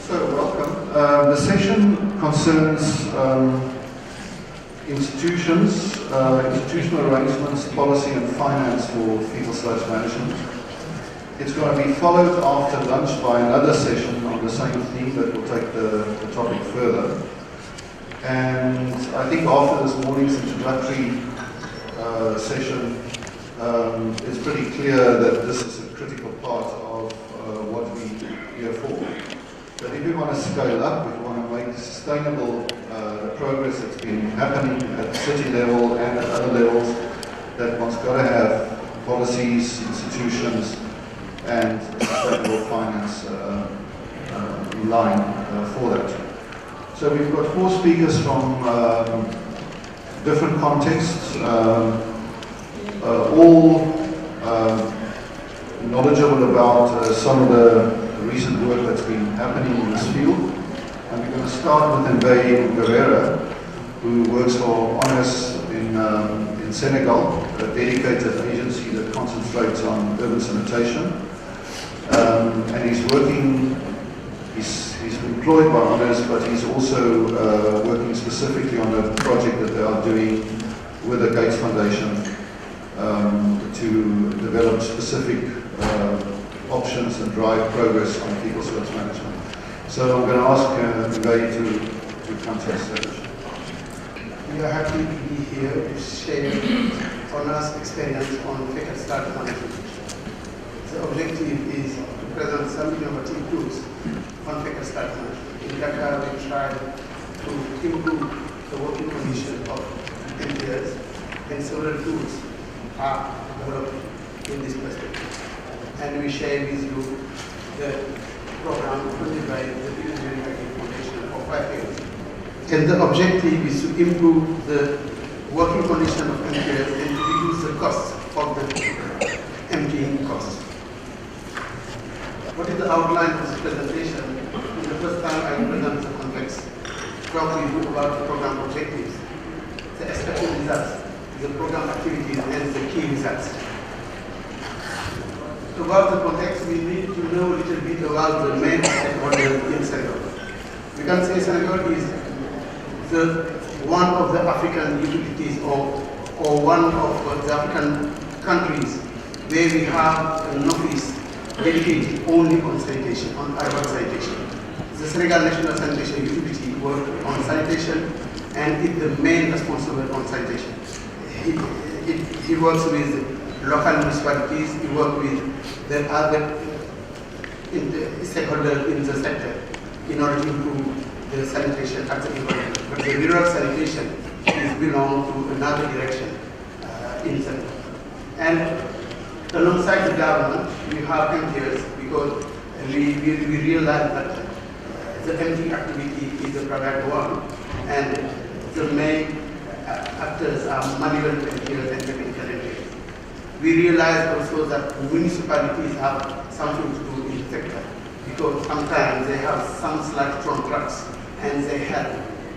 So, welcome. The session concerns institutional arrangements, policy and finance for fecal sludge management. It's going to be followed after lunch by another session on the same theme that will take the topic further. And I think after this morning's introductory session, it's pretty clear that this is a critical part of what we're here for. But if we want to scale up, if we want to make sustainable the progress that's been happening at the city level and at other levels, that one's got to have policies, institutions, and sustainable finance in line for that. So we've got 4 speakers from different contexts, all knowledgeable about some of the recent work that's been happening in this field. And we're going to start with Mbaye Guerrera, who works for Honors in Senegal, a dedicated agency that concentrates on urban sanitation. And he's employed by Honors, but he's also working specifically on a project that they are doing with the Gates Foundation to develop specific options and drive progress on fecal sludge management. So I'm going to ask Mbaye to come to the stage. We are happy to be here to share Honors' experience on fecal sludge management. The objective is to present some innovative tools on fecal sludge management. In Dakar, we try to improve the working condition of employers, and several tools are developed in this perspective. And we share with you the program funded by the FSM Foundation for 5 years. And the objective is to improve the working condition of employers and to reduce the costs of the emptying costs. What is the outline of this presentation? In the first time I present the context, talk with you about the program objectives, the expected results, the program activities, and the key results. About the context, we need to know a little bit about the main stakeholders in Senegal. We can say Senegal is one of the African utilities or one of the African countries where we have an office dedicated only on sanitation, on urban sanitation. The Senegal National Sanitation Utility works on sanitation and is the main responsible on sanitation. He works with local municipalities, he works with the other stakeholders in the sector in order to improve the sanitation at the environment. But the rural sanitation is belong to another direction in Senegal. And alongside the government, we have employers because we realize that the empty activity is a private one, and the main actors are manual employers and mechanical employers. We realize also that municipalities have something to do in the sector because sometimes they have some sludge from trucks and they help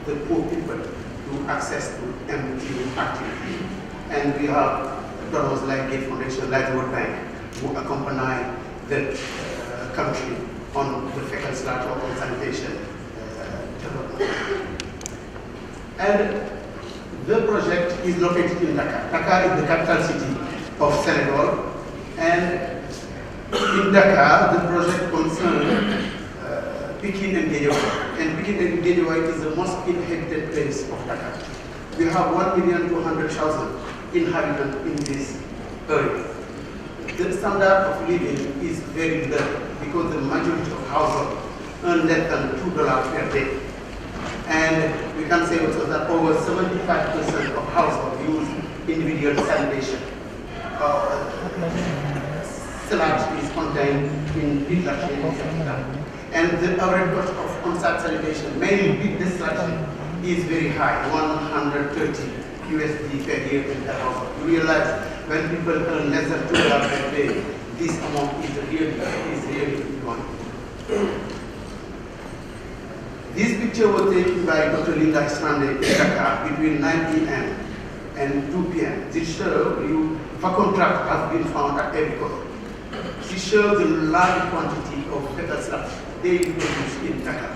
the poor people to access to empty activity. And we have donors like Gates Foundation, like the World Bank, who accompany the country on the fecal sludge or on sanitation development. And the project is located in Dakar. Dakar is the capital city of Senegal, and in Dakar, the project concerns Pikine and Guédiawaye. And Pikine and Guédiawaye is the most inhabited place of Dakar. We have 1,200,000 inhabitants in this area. The standard of living is very low because the majority of households earn less than $2 per day. And we can say also that over 75% of households use individual sanitation. Sludge is contained in destruction, and the average cost of on-site sanitation, mainly with destruction, is very high, 130 USD per year in the household. You realize when people earn less than $2 per day, this amount is really one. This picture was taken by Dr. Linda Ismande in Dakar between 9 p.m. and 2 p.m. This shows you vacuum truck has been found at every corner. She shows the large quantity of fecal sludge daily produce in Dhaka.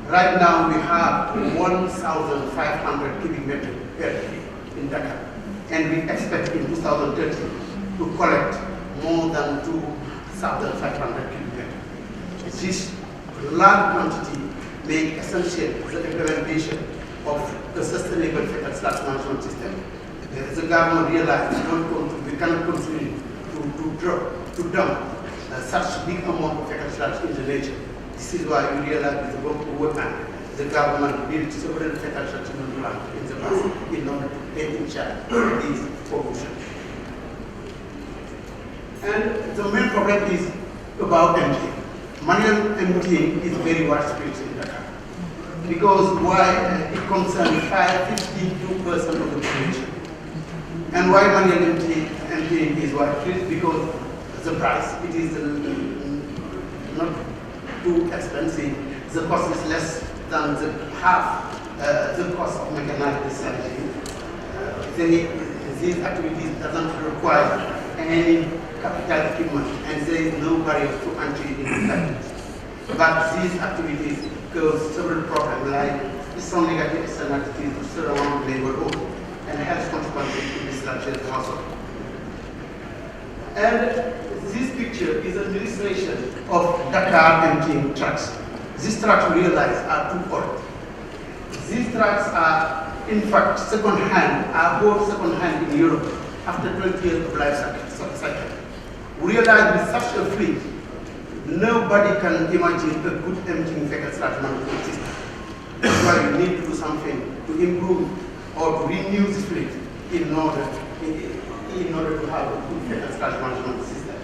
Right now we have 1,500 cubic meters per day in Dhaka, and we expect in 2030 to collect more than 2,500 cubic meters. This large quantity make essential the implementation of the sustainable fecal sludge management system. The government realized we cannot continue to dump such big amount of fecal sludge into nature. This is why we realized with the World Bank, the government built several fecal sludge treatment plants in the past in order to take in charge of these populations. And the main problem is about emptying. Manual emptying is very widespread in Dhaka. Because why it concerns 52% of the population. And why manual emptying is widespread? Because the price, it is not too expensive. The cost is less than half the cost of mechanical desalination. These activities doesn't require any capital equipment, and there is no barrier to entry in the factories. But these activities cause several problems like strong negative externalities to surround neighborhood and health consequences in this luxury household. And this picture is an illustration of Dakar emptying trucks. These trucks, we realize, are too old. These trucks are, in fact, second-hand, are bought second-hand in Europe after 20 years of life cycle. We realize with such a fleet, nobody can imagine a good emptying fecal sludge management system. That's why we need to do something to improve or to renew this fleet in order to have a good fecal sludge management system.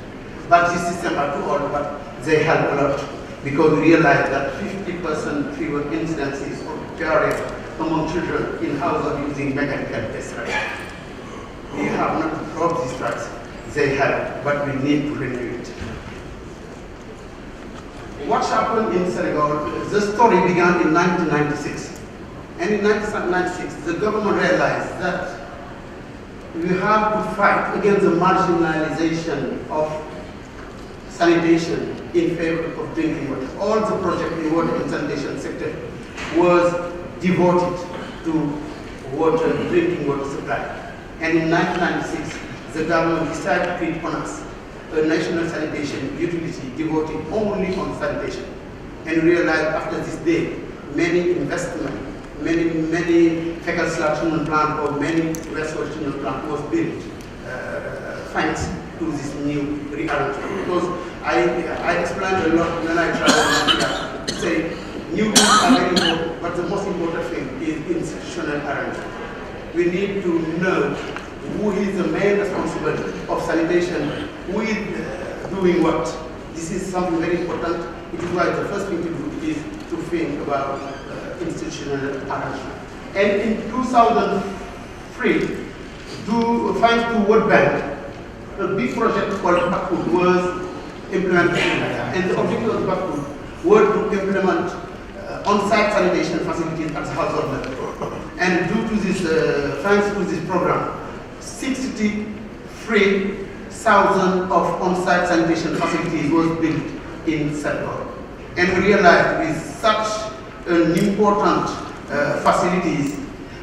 But these systems are too old, but they help a lot because we realize that 50% fewer incidences of diarrhea among children in households using mechanical desalination. We have not dropped these drugs. They help, but we need to renew it. What happened in Senegal? The story began in 1996. And in 1996, the government realized that we have to fight against the marginalization of sanitation in favor of drinking water. All the projects in water and sanitation sector was devoted to drinking water supply. And in 1996, the government decided to create on us a national sanitation utility devoted only on sanitation. And realized after this day, many investment, many fecal sludge treatment plant or many wastewater treatment plant was built thanks to this new rearrangement. Because I explained a lot when I traveled in India to say new builds are very important, but the most important thing is institutional arrangement. We need to know who is the main responsible of sanitation, who is doing what. This is something very important. It is why the first thing to do is to think about institutional arrangement. And in 2003, thanks to World Bank, a big project called Bakut was implemented in Dhaka. And the objective of the Bakut was to implement on-site sanitation facilities at the household level. And due to this, thanks to this program, 63,000 of on-site sanitation facilities was built in Senegal. And we realized with such an important facilities,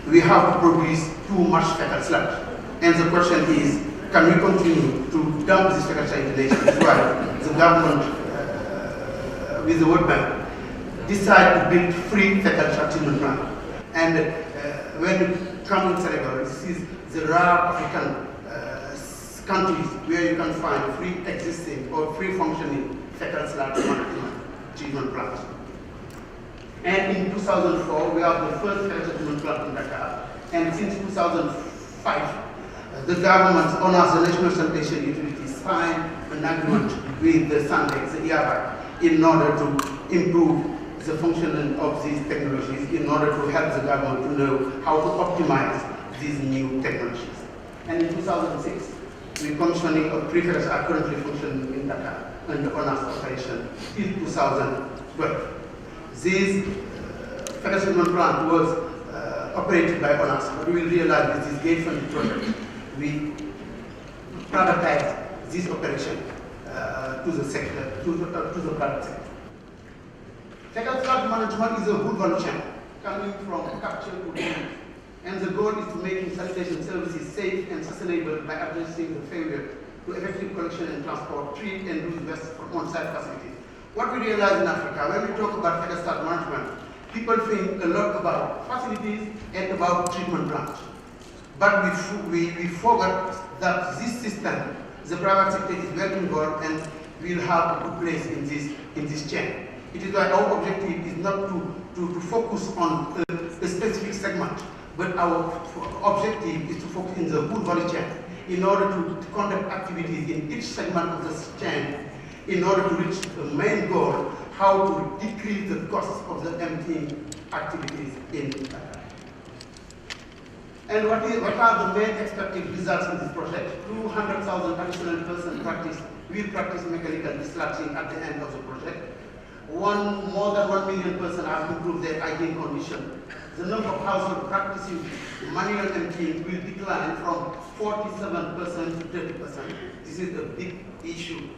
we have to produce too much fecal sludge. And the question is, can we continue to dump this fecal sludge in the nation? That's why the government, with the World Bank, decided to build free fecal sludge treatment plant. And when you come in Senegal, this is the rare African countries where you can find free existing or free functioning fecal sludge treatment plants. And in 2004, we have the first fecal treatment plant in Dakar. And since 2005, the government, on us, the National Sanitation Utility, signed an agreement with the SANDEX, the IABAC, in order to improve the functioning of these technologies, in order to help the government to know how to optimize these new technologies. And in 2006, the commissioning of prefects are currently functioning in Dakar under honors operation till 2012. This fecal treatment plant was operated by honors, but we realized with this gate-funded project, we privatized this operation to the sector, to the private sector. Fecal sludge management is a good value chain coming from capture to reuse. And the goal is to make sanitation services safe and sustainable by addressing the failure to effective collection and transport, treat and reuse waste from on-site facilities. What we realize in Africa, when we talk about fecal sludge management, people think a lot about facilities and about treatment plants. But we forgot that this system, the private sector is well involved and will have a good place in this chain. It is why our objective is not to focus on a specific segment, but our objective is to focus in the whole value chain in order to conduct activities in each segment of the chain in order to reach the main goal, how to decrease the costs of the emptying activities in Dakar. And what are the main expected results in this project? 200,000 additional persons will practice mechanical dislodging at the end of the project. More than 1 million persons have improved their hygiene condition. The number of households practicing manual emptying will decline from 47% to 30%. This is a big issue.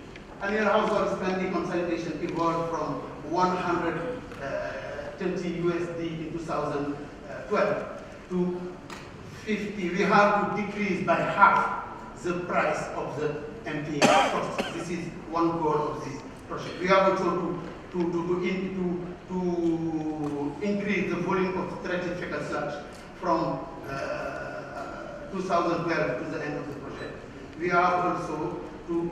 Annual household spending on sanitation evolved from 120 USD in 2012 to 50. We have to decrease by half the price of the emptying cost. This is one goal of this project. We have also to increase the volume of treated fecal sludge from 2012 to the end of the project. We have also to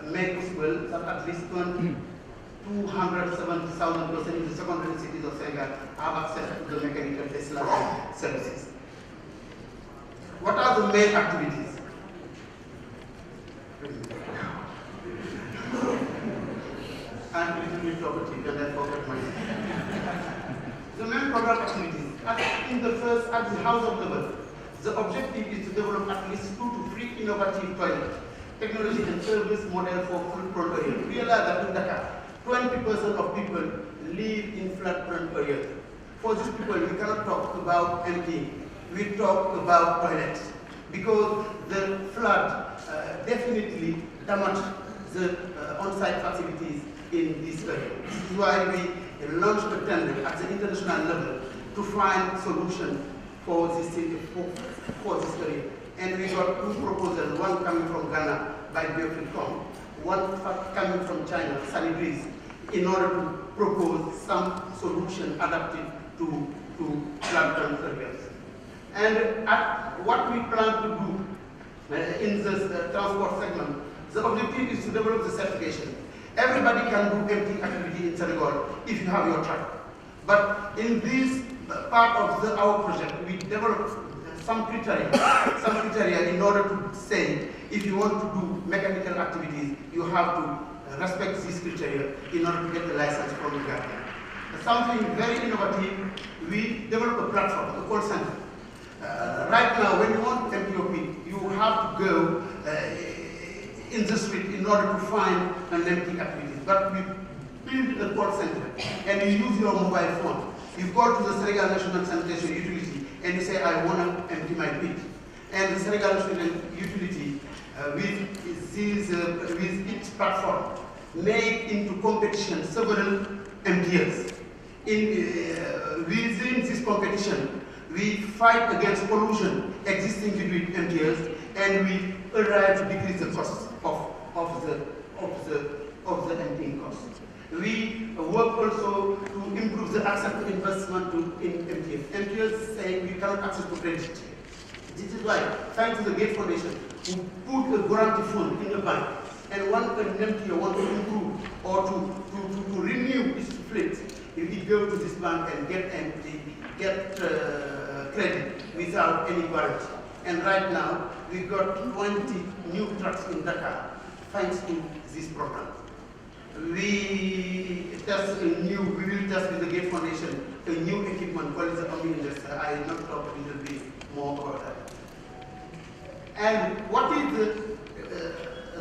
make possible that at least 270,000 persons in the secondary cities of Senegal have access to the mechanical desludging services. What are the main activities? I'm a little bit talkative and I forgot my The main program activities. In the first, at the household level, the objective is to develop at least 2 to 3 innovative toilets, technology and service model for flood-prone areas. We realize that in Dakar, 20% of people live in flood-prone areas. For these people, we cannot talk about emptying. We talk about toilets because the flood definitely damaged the on-site facilities in this area. This is why we launched a tender at the international level to find solution for this area. And we got 2 proposals, one coming from Ghana by Biofilcom, one coming from China, Sanibreeze, in order to propose some solution adapted to flood-prone areas. And what we plan to do in this transport segment, the objective is to develop the certification. Everybody can do empty activity in Senegal if you have your truck. But in this part of our project, we developed some criteria in order to say if you want to do mechanical activities, you have to respect these criteria in order to get the license from the government. Something very innovative, we developed a platform, a call center. Right now, when you want MPOP, you have to go in the street in order to find an empty activity. But we build a call center and you use your mobile phone. You go to the Senegal National Sanitation Utility and you say, I want to empty my pit. And the Senegal National Utility, with its platform, make into competition several emptiers. Within this competition, we fight against pollution existing between emptiers, and we arrive to decrease the cost of the emptying cost. We work also to improve the access to investment in MTF. MTF say we cannot access to credit. This is why, thanks to the Gate Foundation, we put a guarantee fund in the bank. And when an MTF wants to improve or to renew its fleet, if we go to this bank and get credit without any guarantee. And right now, we've got 20 new trucks in Dakar, thanks to this program. We will test with the Gate Foundation a new equipment called the Omni-Industry. I will not talk a little bit more about that. And what is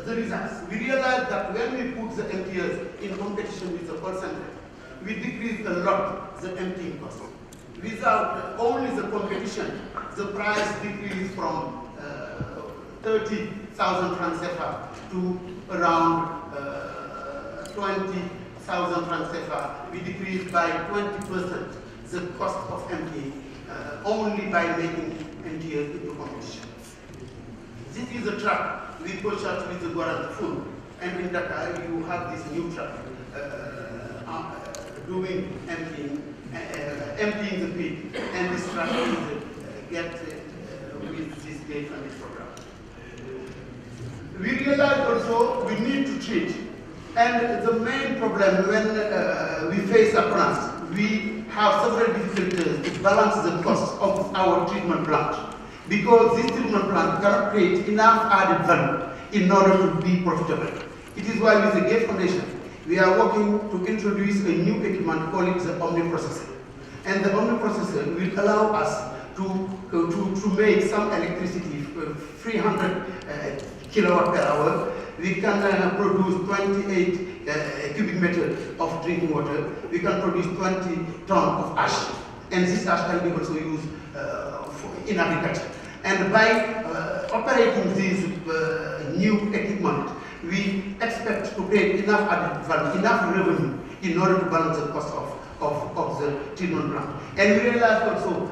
the results? We realized that when we put the MTS in competition with the call center, we decreased a lot the emptying cost. Without only the competition, the price decreased from 30,000 francs CFA to around 20,000 1,000 francs CFA, we decreased by 20% the cost of emptying only by making MTS into competition. This is a truck we purchased with the Guarantee Fund, and in Dakar you have this new truck doing emptying the pit, and this truck is get with this gate funding program. We realized also we need to treat, and the main problem when we face Akonas, we have several difficulties to balance the cost of our treatment plant, because this treatment plant cannot create enough added value in order to be profitable. It is why with the Gate Foundation, we are working to introduce a new equipment called the omniprocessor. And the omniprocessor will allow us to make some electricity, 300 kilowatt per hour. We can produce 28 cubic meters of drinking water. We can produce 20 tons of ash. And this ash can be also used in agriculture. And by operating this new equipment, we expect to create enough added value, enough revenue in order to balance the cost of the treatment plant. And we realize also,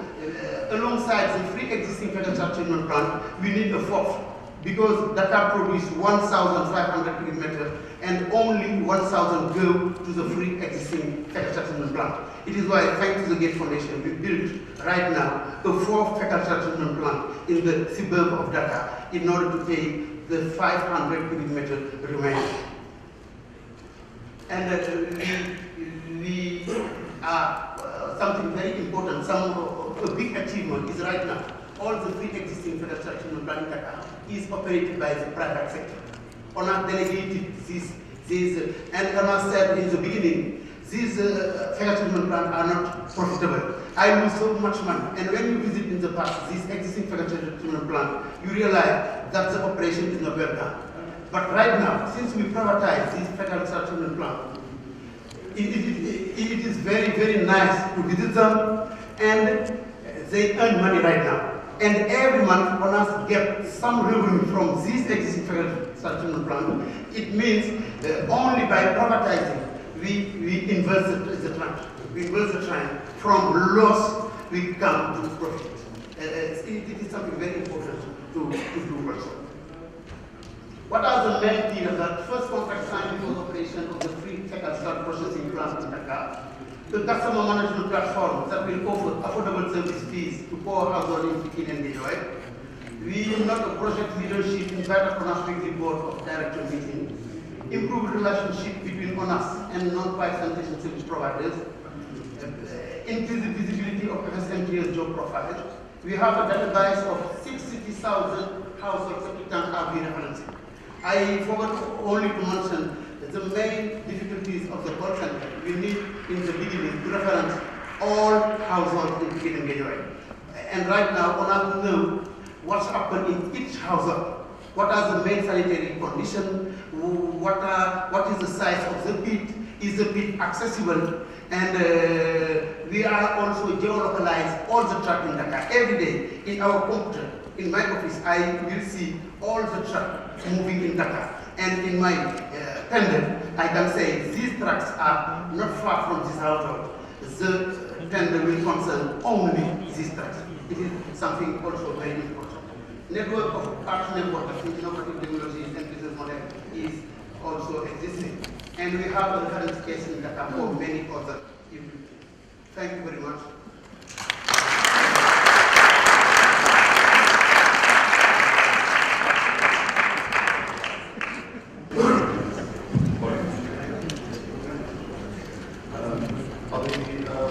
alongside the three existing fertilizer treatment plant, we need a fourth, because Dakar produces 1,500 cubic meters and only 1,000 go to the three existing fertilizer treatment plant. It is why, thanks to the Gate Foundation, we built right now a fourth fertilizer treatment plant in the suburb of Dakar in order to take the 500 cubic meters remaining. And we are something very important, a big achievement is right now, all the three existing fertilizer treatment plants in Dakar is operated by the private sector. ONA delegated this, and ONA said in the beginning, these fertilizer treatment plants are not profitable. I lose so much money. And when you visit in the past this existing fertilizer treatment plant, you realize that the operation is not well done. But right now, since we privatize this fertilizer treatment plant, it is very, very nice to visit them, and they earn money right now. And every month, ONAS get some revenue from this existing fertilizer treatment plant. It means only by privatizing, we invest the trend. We invest the trend. From loss, we come to profit. It is something very important to do also. What are the main deals? That first contract signed before the operation of the free fertilizer processing plant in Dakar. The customer management platform that will offer affordable service fees to poor households in Pekin and Nigeria. We not a project leadership in better pronouncement board of director meeting. Improved relationship between ONAS and non-price sanitation service providers. Increase the visibility of FSM3 job profile. We have a database of 60,000 households applicants are being referenced. I forgot only to mention the main difficulties of the call center. We need in the beginning to reference all households in Pekin and Nigeria. And right now, ONAS know what's happened in each household. What are the main sanitary conditions? What is the size of the pit? Is the pit accessible? And we are also geolocalized all the trucks in Dakar. Every day in our computer, in my office, I will see all the trucks moving in Dakar. And in my tender, I can say these trucks are not far from this household. The tender will concern only these trucks. It is something also very important. Network of partner workers in innovative technology and business model is also existing. And we have a reference case in Dakar for many other issues. Thank you very much.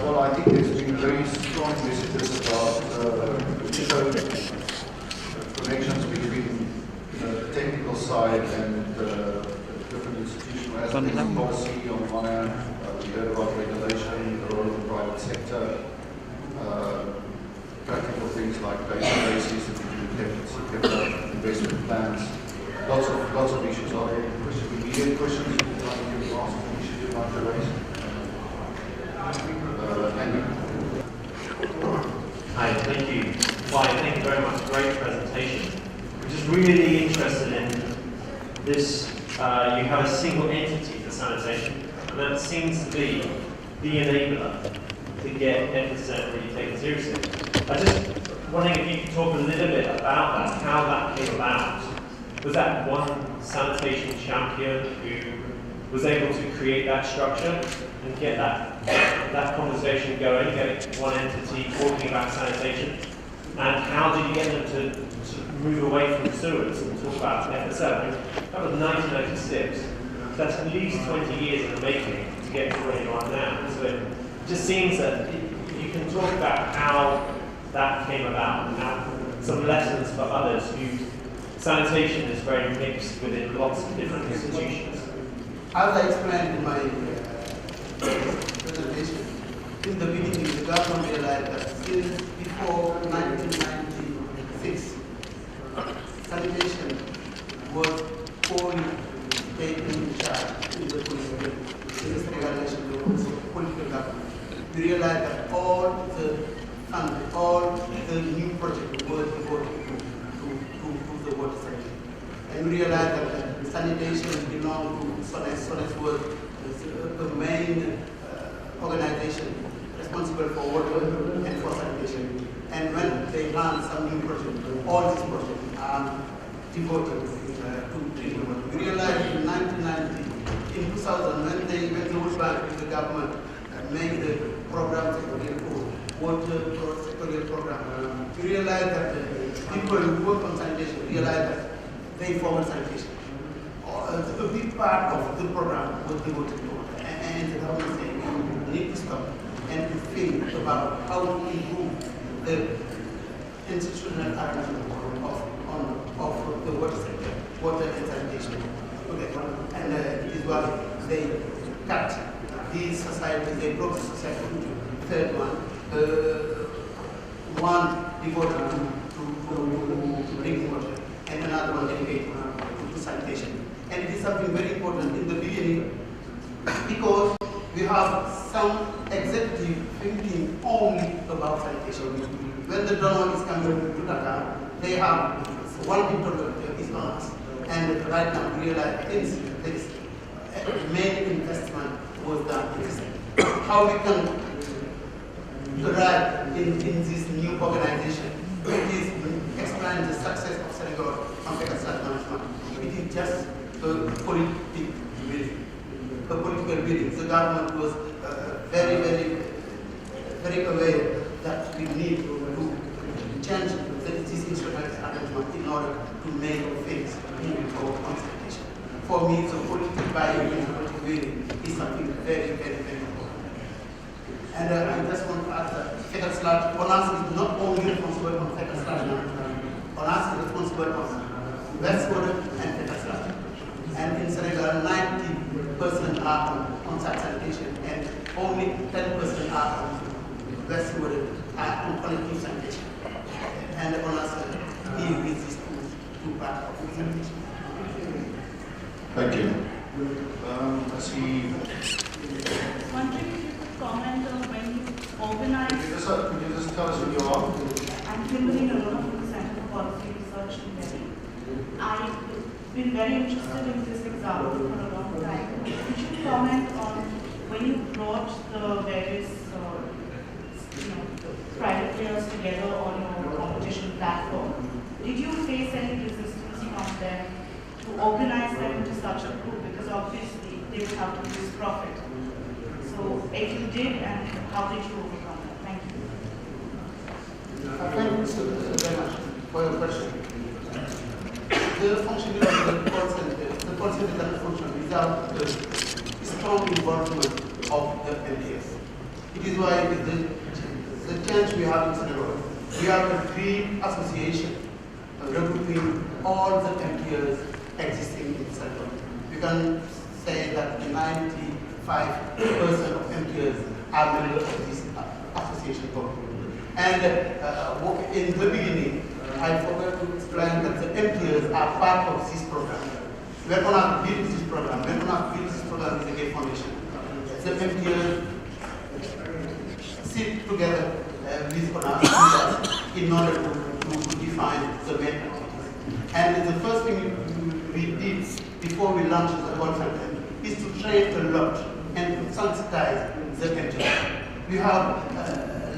Well, I think there's been very strong messages about connections between the technical side and different institutional aspects of policy on one hand. We heard about regulation, the role of the private sector, practical things like databases and kept investment plans. Lots of issues. Are there immediate questions you would like to ask, issues you'd like to raise? Hi, thank you. Why, thank you very much. Great presentation. I'm just really interested in this. You have a single entity for sanitation, and that seems to be the enabler to get FSM really taken seriously. I just wondering if you could talk a little bit about that, how that came about. Was that one sanitation champion who was able to create that structure and get that conversation going, get one entity talking about sanitation? And how did you get them to sort of move away from sewers and talk about FSM? That was 1996. That's at least 20 years in the making to get to where you are now. So it just seems that you can talk about how that came about and how some lessons for others who sanitation is very mixed within lots of different institutions. As I explained in my presentation, in the beginning, the government realized that since before 1996, sanitation was only taken in charge in the political, in this regulation, the political government. We realized that all the funding, all the new projects were devoted to the water sector. And we realized that sanitation belonged to SONES. SONES was the main organization responsible for water and for sanitation. And when they plan some new project, all these projects are devoted to drinking water. We realized in 1990, in 2000, when the World Bank with the government made the program sectorial water sectorial program, we realized that people who work on sanitation realized that they forward sanitation. A big part of the program was devoted to water. And the government said, we need to stop and to think about how to improve the institutional arrangement of the water sector, water and sanitation. Okay. And it is why they cut these societies, they broke the society into third one devoted to drinking water and another one dedicated to sanitation. And it is something very important in the beginning because we have some executive thinking only about sanitation. When the donor is coming to Dhaka, they have one interlocutor is on us. And right now we realize this main investment was done in this. How we can arrive in this new organization, it is explain the success of Senegal on FSM management. It is just a political building. The government was very aware that we need to change this instrument arrangement in order to make things move forward on sanitation. For me, the political buy-in in the political building is something very important. And I just want to add that fecal sludge, ONAS is not only responsible on fecal sludge management. ONAS is responsible on wastewater and fecal sludge. And in Senegal, 90% are on sanitation, and only 10% are on wastewater, on collective sanitation. And ONAS deal with these two parts of sanitation. Thank you. I see. Wondering if you could comment on when you organize. Could you just tell us who you are? I'm Kimberly Narona from the Center for Policy Research in Delhi. I've been very interested in this example for a long time. Could you comment on when you brought the various private players together on your competition platform? Did you face any resistance from them to organize them into such a group? Because obviously they would have to lose profit. So if you did, and how did you overcome that? Thank you. Thank you very much for your question. The functioning of the call center doesn't function without the strong involvement of the MPS. It is why the change we have in Senegal, we have a green association regrouping all the MPS existing in Senegal. We can say that 95% of MPS are members of this association group. And in the beginning, I forgot to explain that the MPS are part of this program. We are going to build this program. We are going to build this program with the Gate Foundation. The MPS sit together with us in order to define the main activities. And the first thing we did before we launched the call center is to train a lot and sensitize the MTS. We have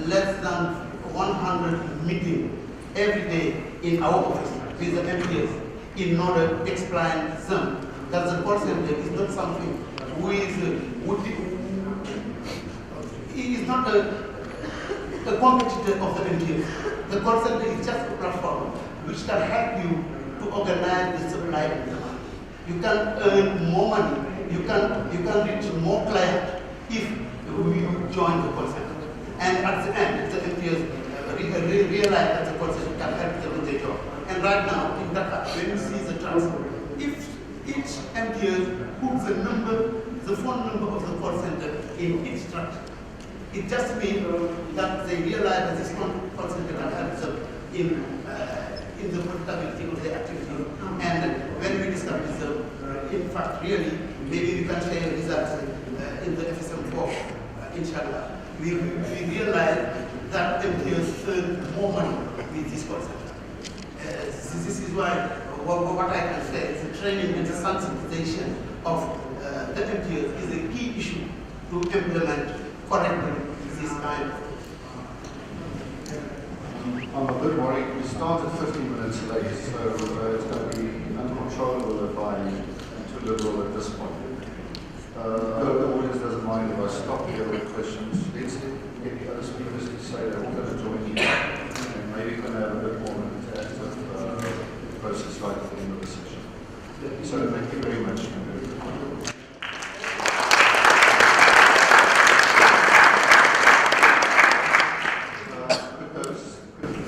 less than 100 meetings every day in our office with the MPS in order to explain them that the call center is not something is not a competitor of the MPS. The call center is just a platform which can help you to organize the supply and demand. You can earn more money, you can reach more clients if you join the call center. And at the end, the MPS realize that the call center can help them with their job. And right now, in Dhaka, when you see the transfer, if each MPS puts the phone number of the call center in each structure, it just means that they realize that this call center can help them in the profitability of their activity. And when we discuss with them, in fact, really, maybe we can share results in the FSM4, inshallah. We realize that MPS earn more money with this call center. This is why what I can say is the training and the sensitization of the MPS is a key issue to implement correctly this kind of. I'm a bit worried. We started 15 minutes late, so it's going to be uncontrollable if I'm too liberal at this point. I hope the audience doesn't mind if I stop here with questions. Let's get the other speakers to say they're all going to join in, and maybe we can have a bit more of an interactive process right at the end of the session. So thank you very much.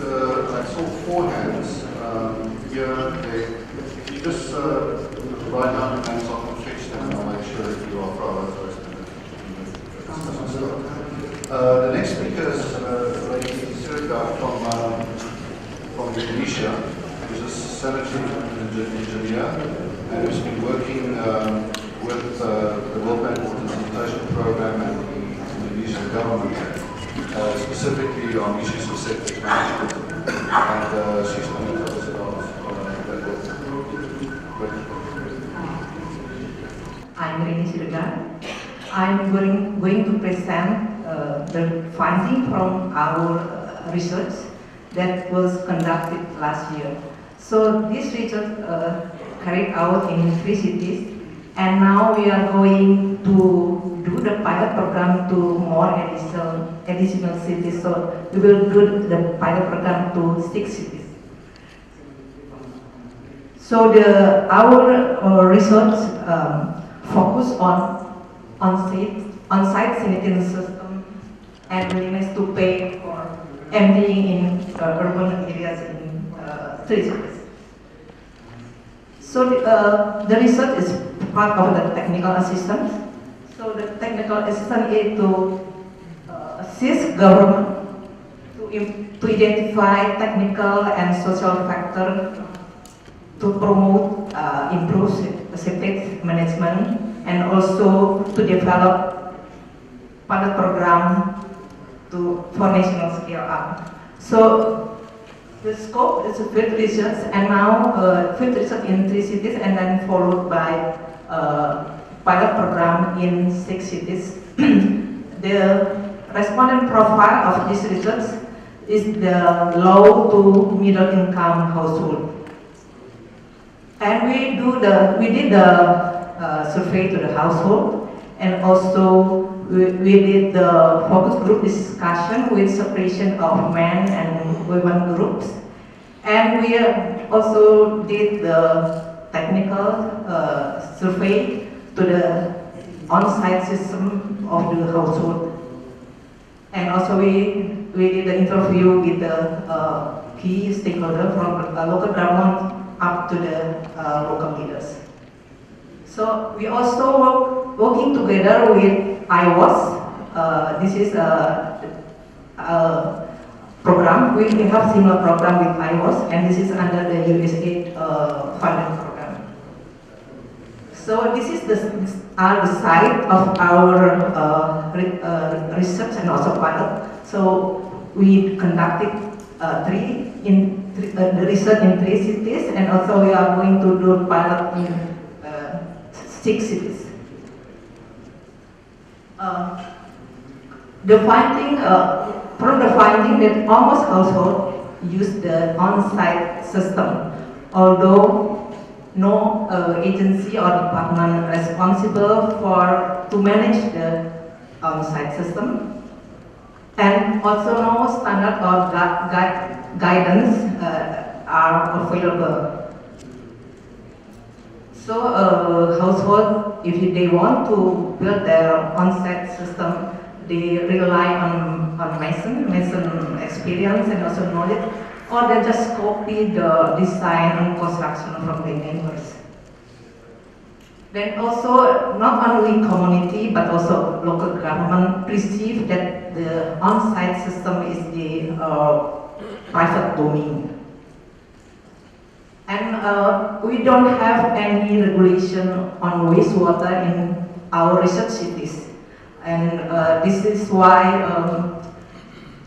I saw 4 hands here. If you just write down your names, I can fetch them and I'll make sure that you are prioritized. The next speaker is Lady Sirga from Indonesia, who's a sanitary engineer and who's been working with the World Bank Implementation Program and the Indonesian government, specifically on issues of septic management. And she's going to tell us about that work. I'm Rini Sirga. I'm going to present the finding from our research that was conducted last year. So this research carried out in 3 cities, and now we are going to do the pilot program to more additional cities. So we will do the pilot program to 6 cities. So our research focus on on-site sanitation system and willingness to pay for emptying in urban areas in 3 cities. So the research is part of the technical assistance. So the technical assistance is to assist government to identify technical and social factors to promote improve septic management, and also to develop pilot program for national scale up. So the scope is field research, and now field research in 3 cities, and then followed by pilot program in 6 cities. The respondent profile of this research is the low to middle income household. And we did the survey to the household, and also we did the focus group discussion with separation of men and women groups. And we also did the technical survey to the on-site system of the household. And also we did the interview with the key stakeholders from the local government up to the local leaders. So we also working together with IWAS. This is a program. We have similar program with IWAS, and this is under the USAID funded program. So this is the site of our research and also pilot. So we conducted the research in 3 cities, and also we are going to do pilot in 6 cities. From the finding that almost households use the on-site system, although no agency or department responsible to manage the on-site system, and also no standard or guidance are available. So household, if they want to build their on-site system, they rely on mason experience and also knowledge, or they just copy the design and construction from the neighbors. Then also, not only community but also local government perceive that the on-site system is the private domain. And we don't have any regulation on wastewater in our research cities. And this is why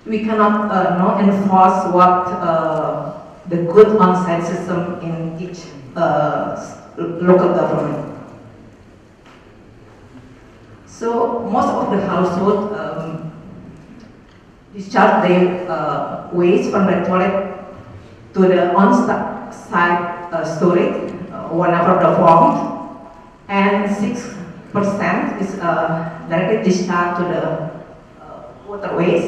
we cannot not enforce what the good on-site system in each local government. So most of the household discharge their waste from the toilet to the on-site storage whenever performed, and 6% is directly discharged to the waterways,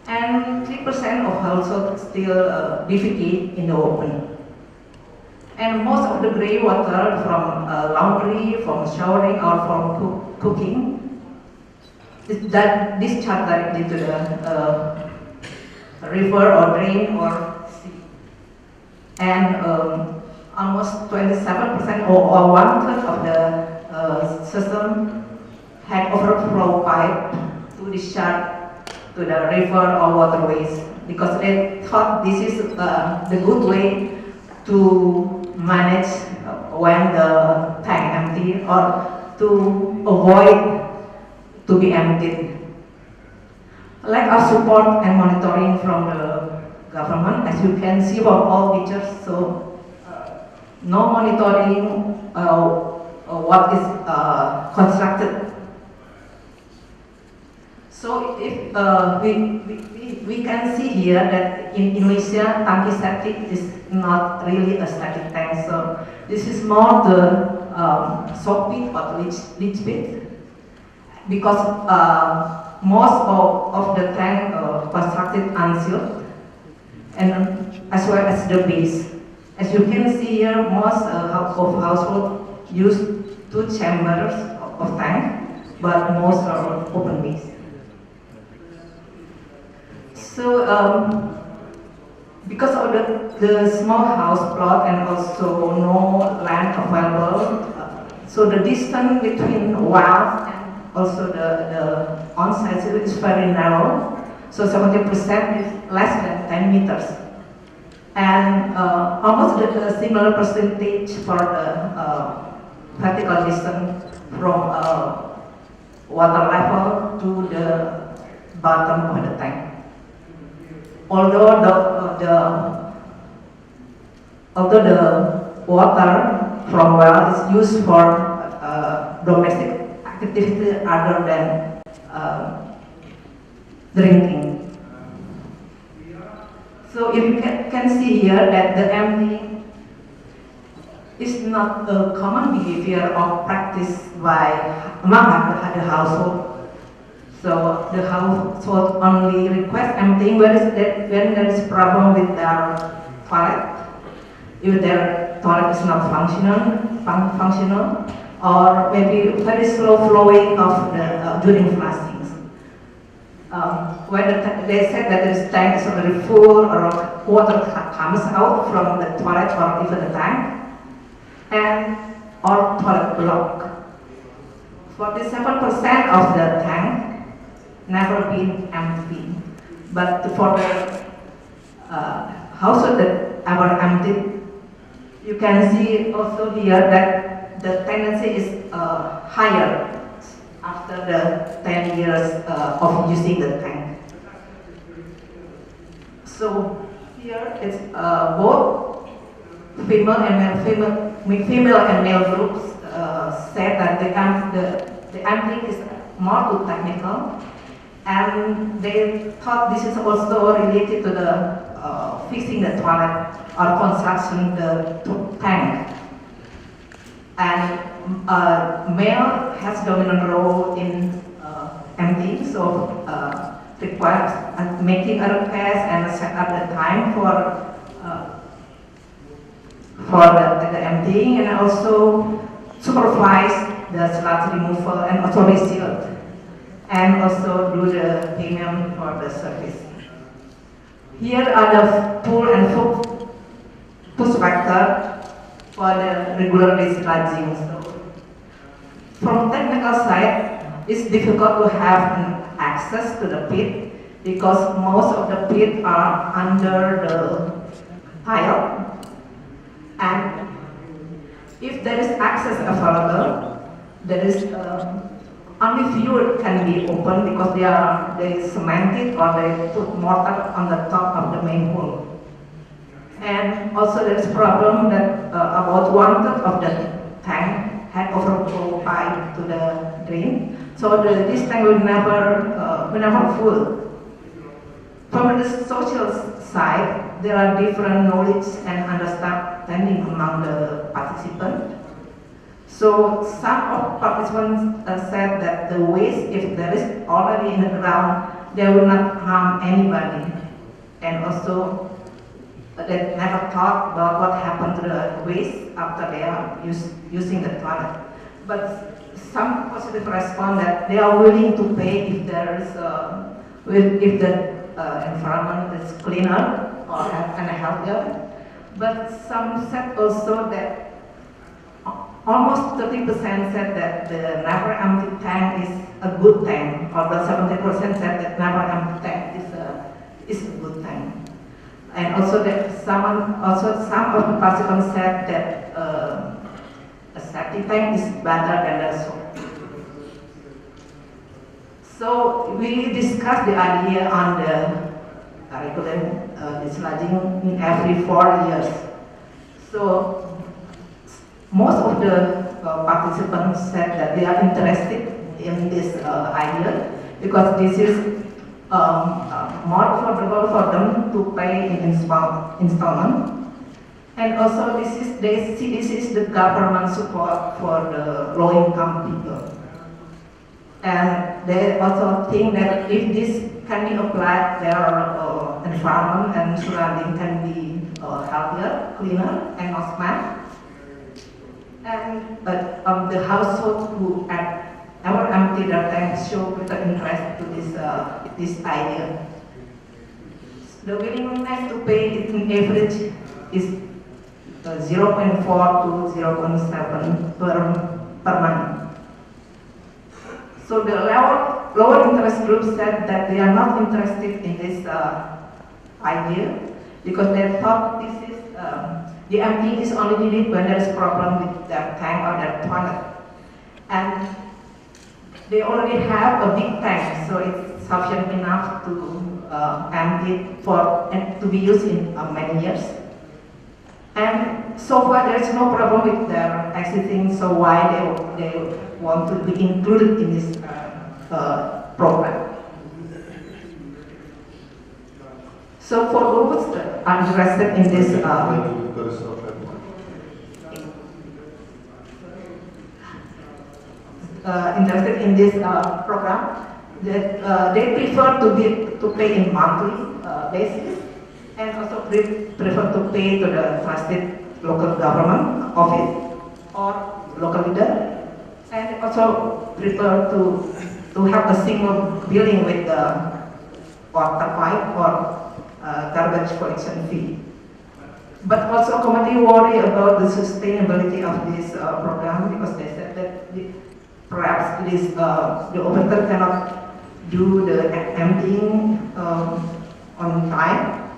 and 3% of households still defecate in the open. And most of the grey water from laundry, from showering, or from cooking is that discharged directly to the river or drain or sea. And almost 27% or 1/3 of the system had overflow pipe to discharge to the river or waterways, because they thought this is the good way to manage when the tank empty, or to avoid to be emptied. Lack of support and monitoring from the government, as you can see from all pictures. So no monitoring what is constructed. So if we can see here that in Indonesia, tangki septic is not really a static tank. So this is more the soak pit or leach pit, because most of the tank constructed unsealed, and as well as the base. As you can see here, most of households use 2 chambers of tank, but most are open base. So because of the small house plot and also no land available, so the distance between wells and also the on-site is very narrow. So 70% is less than 10 meters. And almost the similar percentage for the vertical distance from water level to the bottom of the tank. Although the water from well is used for domestic activity other than drinking. So if you can see here that the emptying is not a common behavior or practice among the household. So the household only request emptying when there is problem with their toilet, if their toilet is not functional, or maybe very slow flowing of the during flushings. When they said that this tank is already full, or water comes out from the toilet or even the tank, and or toilet block. 47% of the tank never been emptied, but for the household that ever emptied, you can see also here that the tendency is higher after the 10 years of using the tank. So here it's both female and male groups said that the emptying is more to technical, and they thought this is also related to the fixing the toilet or construction the tank. And male has dominant role in emptying, so requires making a request and set up the time for the emptying, and also supervise the sludge removal and also reseal, and also do the payment for the service. Here are the pull and push factor for the regular dislodging. So from technical side, it's difficult to have access to the pit because most of the pit are under the tile, and if there is access available, there is only few can be open because they cemented or they put mortar on the top of the main hole. And also there is problem that about 1/3 of the tank had overflow pipe to the drain, so this tank will never full. From the social side, there are different knowledge and understanding among the participants. So some of participants said that the waste, if there is already in the ground, they will not harm anybody. And also, they never thought about what happened to the waste after they are using the toilet. But some positive response that they are willing to pay if there is if the environment is cleaner or healthier. But some said also that almost 30% said that the never empty tank is a good tank, or the 70% said that never empty tank is a good tank. And also that some of the participants said that a septic tank is better than the soap. So we discussed the idea on the regular dislodging every 4 years. So most of the participants said that they are interested in this idea because this is more affordable for them to pay in installment, and also they see this is the government support for the low-income people, and they also think that if this can be applied, their environment and surrounding can be healthier, cleaner, and more smart. And the household who ever empty their tanks show greater interest to this idea. The willingness to pay in average is 0.4 to 0.7 per month. So the lower interest group said that they are not interested in this idea because they thought this is the emptying is only needed when there is a problem with their tank or their toilet. And they already have a big tank, so it's sufficient enough to empty and to be used in many years. And so far there is no problem with their existing, so why they want to be included in this program. So for those that are interested in this program, that they prefer to pay in monthly basis, and also prefer to pay to the trusted local government office or local leader, and also prefer to have a single billing with the water pipe or garbage collection fee. But also commonly worry about the sustainability of this program because they said that perhaps the operator cannot do the emptying on time,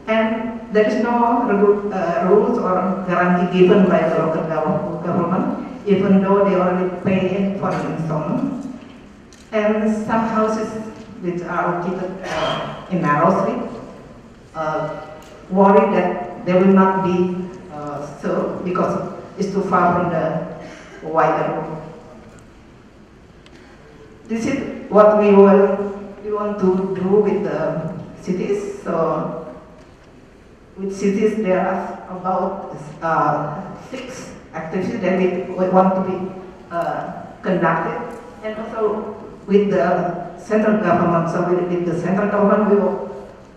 and there is no rules or guarantee given by the local government, even though they already pay for the installment. And some houses which are located in narrow street worry that they will not be served because it's too far from the wider road. this is what we want to do with the cities. So with cities, there are about 6 activities that we want to be conducted, and also with the central government. So with the central government, we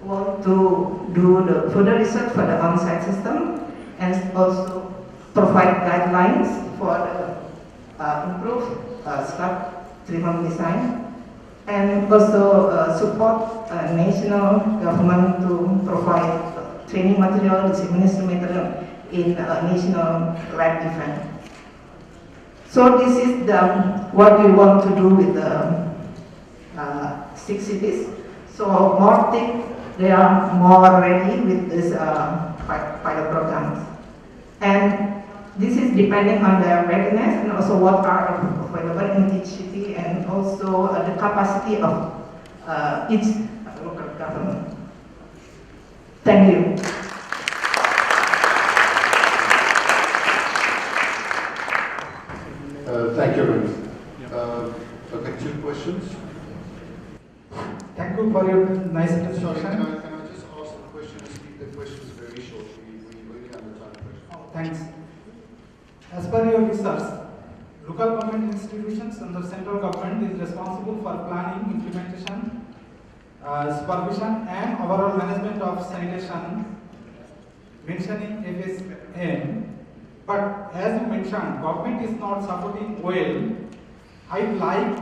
want to do the further research for the on-site system, and also provide guidelines for the improved staff-driven design, and also support national government to provide training material, dissemination material in national lab event. So this is what we want to do with the 6 cities. So more things, they are more ready with this pilot programs. And this is depending on their readiness and also what are available in each city, and also the capacity of each local government. Thank you. Thank you, Ruth. Okay, 2 questions. Thank you for your nice Sorry, presentation. can I just ask the question and speak the questions very short? We're really under time pressure. Oh, thanks. As per your research, local government institutions and the central government is responsible for planning, implementation, supervision, and overall management of sanitation, mentioning FSM. But as you mentioned, government is not supporting well. I'd like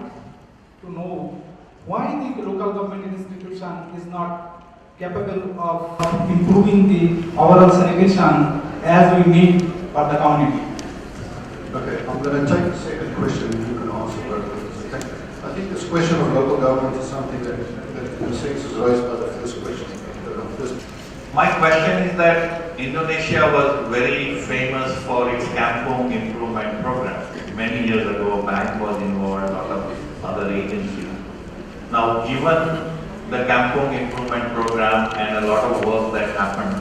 to know why the local government institution is not capable of improving the overall sanitation as we need for the community. Okay, I'm going to take the second question and you can answer both of them. I think this question of local government is something that in a sense is raised by the first question. My question is that Indonesia was very famous for its kampung improvement program. Many years ago, a bank was involved, a lot of other agencies. Now, given the kampung improvement program and a lot of work that happened,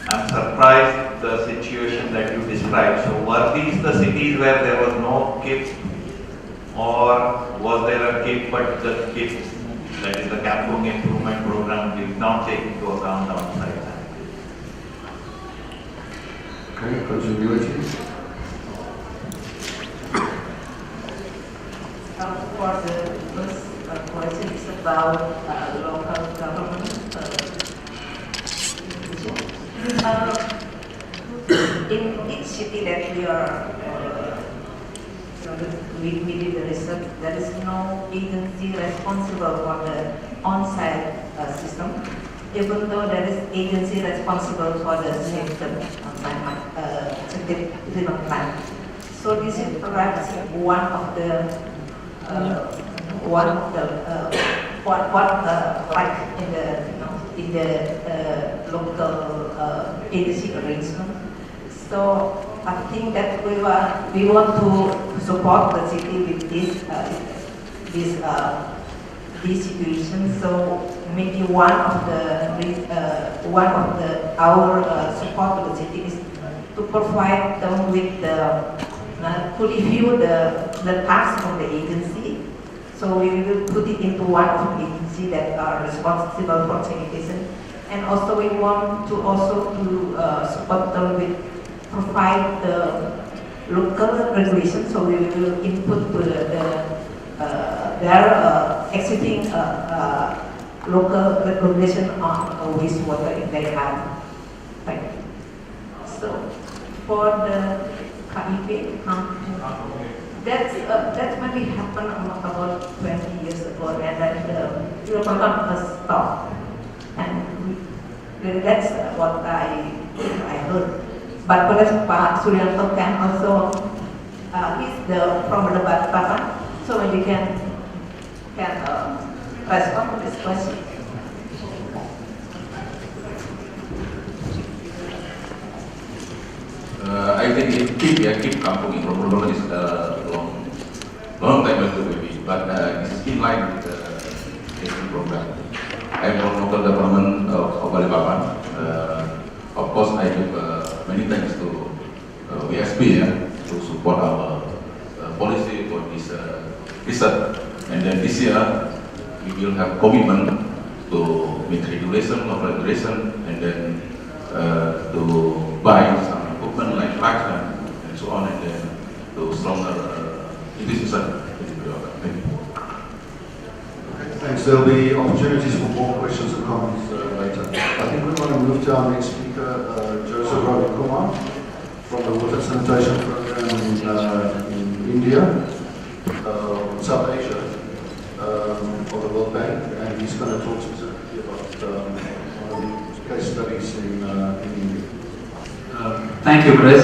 I'm surprised the situation that you described. So, were these the cities where there was no KIP, or was there a KIP but the KIP, that is the kampung improvement program, did not take into account downside? Okay, continuity. For the first question is about local government. In each city that we are, we did the research, there is no agency responsible for the on-site system, even though there is agency responsible for the system plan. So this is perhaps one of the like in the local agency arrangement. So I think that we want to support the city with this situation. So maybe one of our support to the city is to provide them with to review the tasks of the agency. So we will put it into one of the agencies that are responsible for sanitation, and also we want to support them with provide the local regulation. So we will input to their existing local regulation on wastewater if they have. Thank you. So for the KIP, that maybe happened about 20 years ago, and then the European government stopped, and that's what I heard. But perhaps Pak Suryanto can also he's from the Batam, so maybe can respond to this question. I think it keep kampung improvement is long time ago maybe, but it's in line with the program. I'm from local government of Balikpapan. Of course, I give many thanks to WSP to support our policy for this research. And then this year, we will have commitment to make regulation, regulation, and then to buy some equipment like tractor and so on, and then to stronger institution. Thank you. Thanks. There'll be opportunities for more questions and comments later. I think we want to move to our next speaker, Joseph Ravikumar from the Water Sanitation Program in India, South Asia, of the World Bank, and he's going to talk specifically about one of the case studies in India. Thank you, Chris.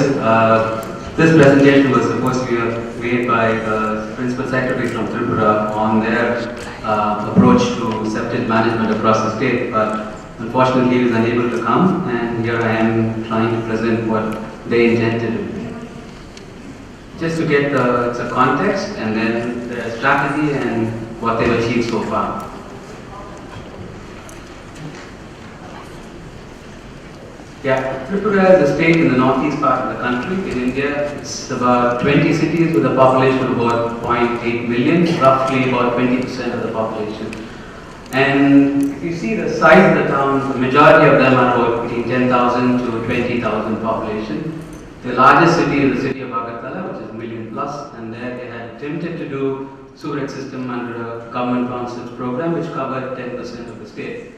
This presentation was supposed to be made by the Principal Secretary from Tripura on their approach to septic management across the state, but unfortunately he was unable to come, and here I am trying to present what they intend to do. Just to get the context and then the strategy and what they've achieved so far. Yeah, Tripura is a state in the northeast part of the country in India. It's about 20 cities with a population of about 0.8 million, roughly about 20% of the population. And if you see the size of the towns, the majority of them are about between 10,000 to 20,000 population. The largest city is the city of Agartala, which is 1 million plus, and there they had attempted to do sewerage system under a government concept program which covered 10% of the state.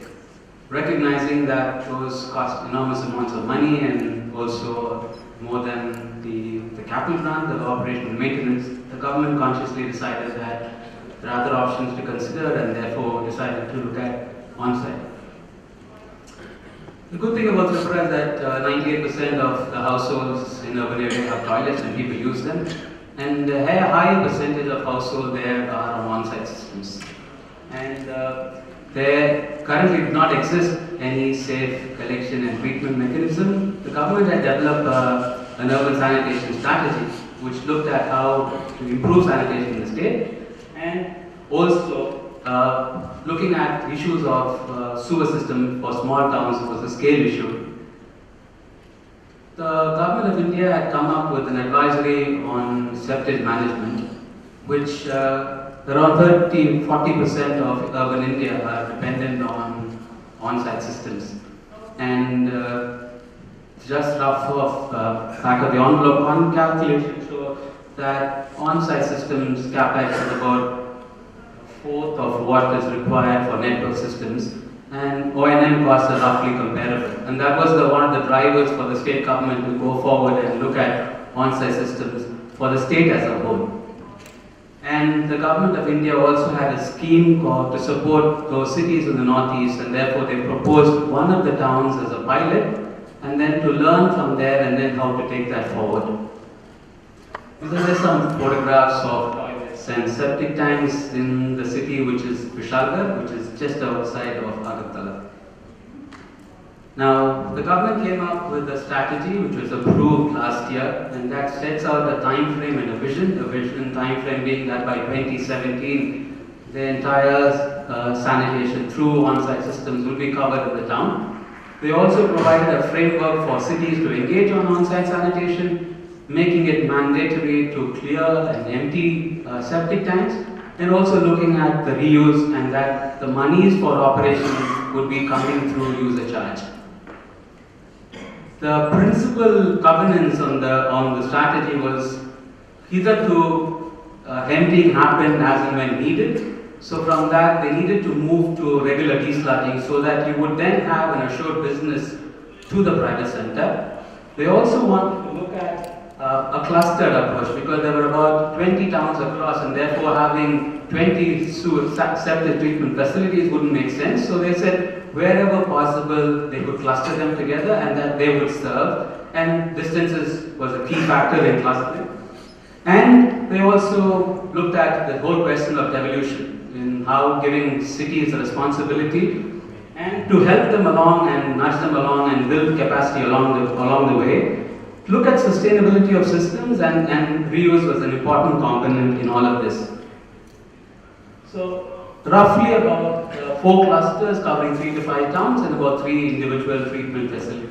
Recognizing that those cost enormous amounts of money and also more than the capital grant, the operational maintenance, the government consciously decided that there are other options to consider and therefore decided to look at on-site. The good thing about Tripura is that 98% of the households in urban areas have toilets and people use them, and a high percentage of households there are on on-site systems. And there currently does not exist any safe collection and treatment mechanism. The government had developed an urban sanitation strategy which looked at how to improve sanitation in the state, and also looking at issues of sewer system for small towns was a scale issue. The government of India had come up with an advisory on septic management, which around 30–40% of urban India are dependent on on-site systems. And just rough off back of the envelope, one calculation show that on-site systems capex is about a fourth of what is required for network systems, and O&M costs are roughly comparable. And that was one of the drivers for the state government to go forward and look at on-site systems for the state as a whole. And the government of India also had a scheme to support those cities in the northeast, and therefore they proposed one of the towns as a pilot, and then to learn from there and then how to take that forward. These are just some photographs of toilets and septic tanks in the city which is Vishalgarh, which is just outside of Agartala. Now, the government came up with a strategy which was approved last year, and that sets out a time frame and a vision time frame being that by 2017 the entire sanitation through on-site systems will be covered in the town. They also provided a framework for cities to engage on on-site sanitation, making it mandatory to clear and empty septic tanks, and also looking at the reuse and that the monies for operation would be coming through user charge. The principal governance on the strategy was either to emptying happened as and when needed. So from that they needed to move to regular desludging so that you would then have an assured business to the private sector. They also wanted to look at a clustered approach because there were about 20 towns across, and therefore having 20 septic treatment facilities wouldn't make sense. So they said wherever possible they could cluster them together and that they would serve, and distances was a key factor in clustering. And they also looked at the whole question of devolution, in how giving cities a responsibility and to help them along and nudge them along and build capacity along the way. Look at sustainability of systems, and reuse was an important component in all of this. So roughly about 4 clusters covering 3 to 5 towns and about 3 individual treatment facilities.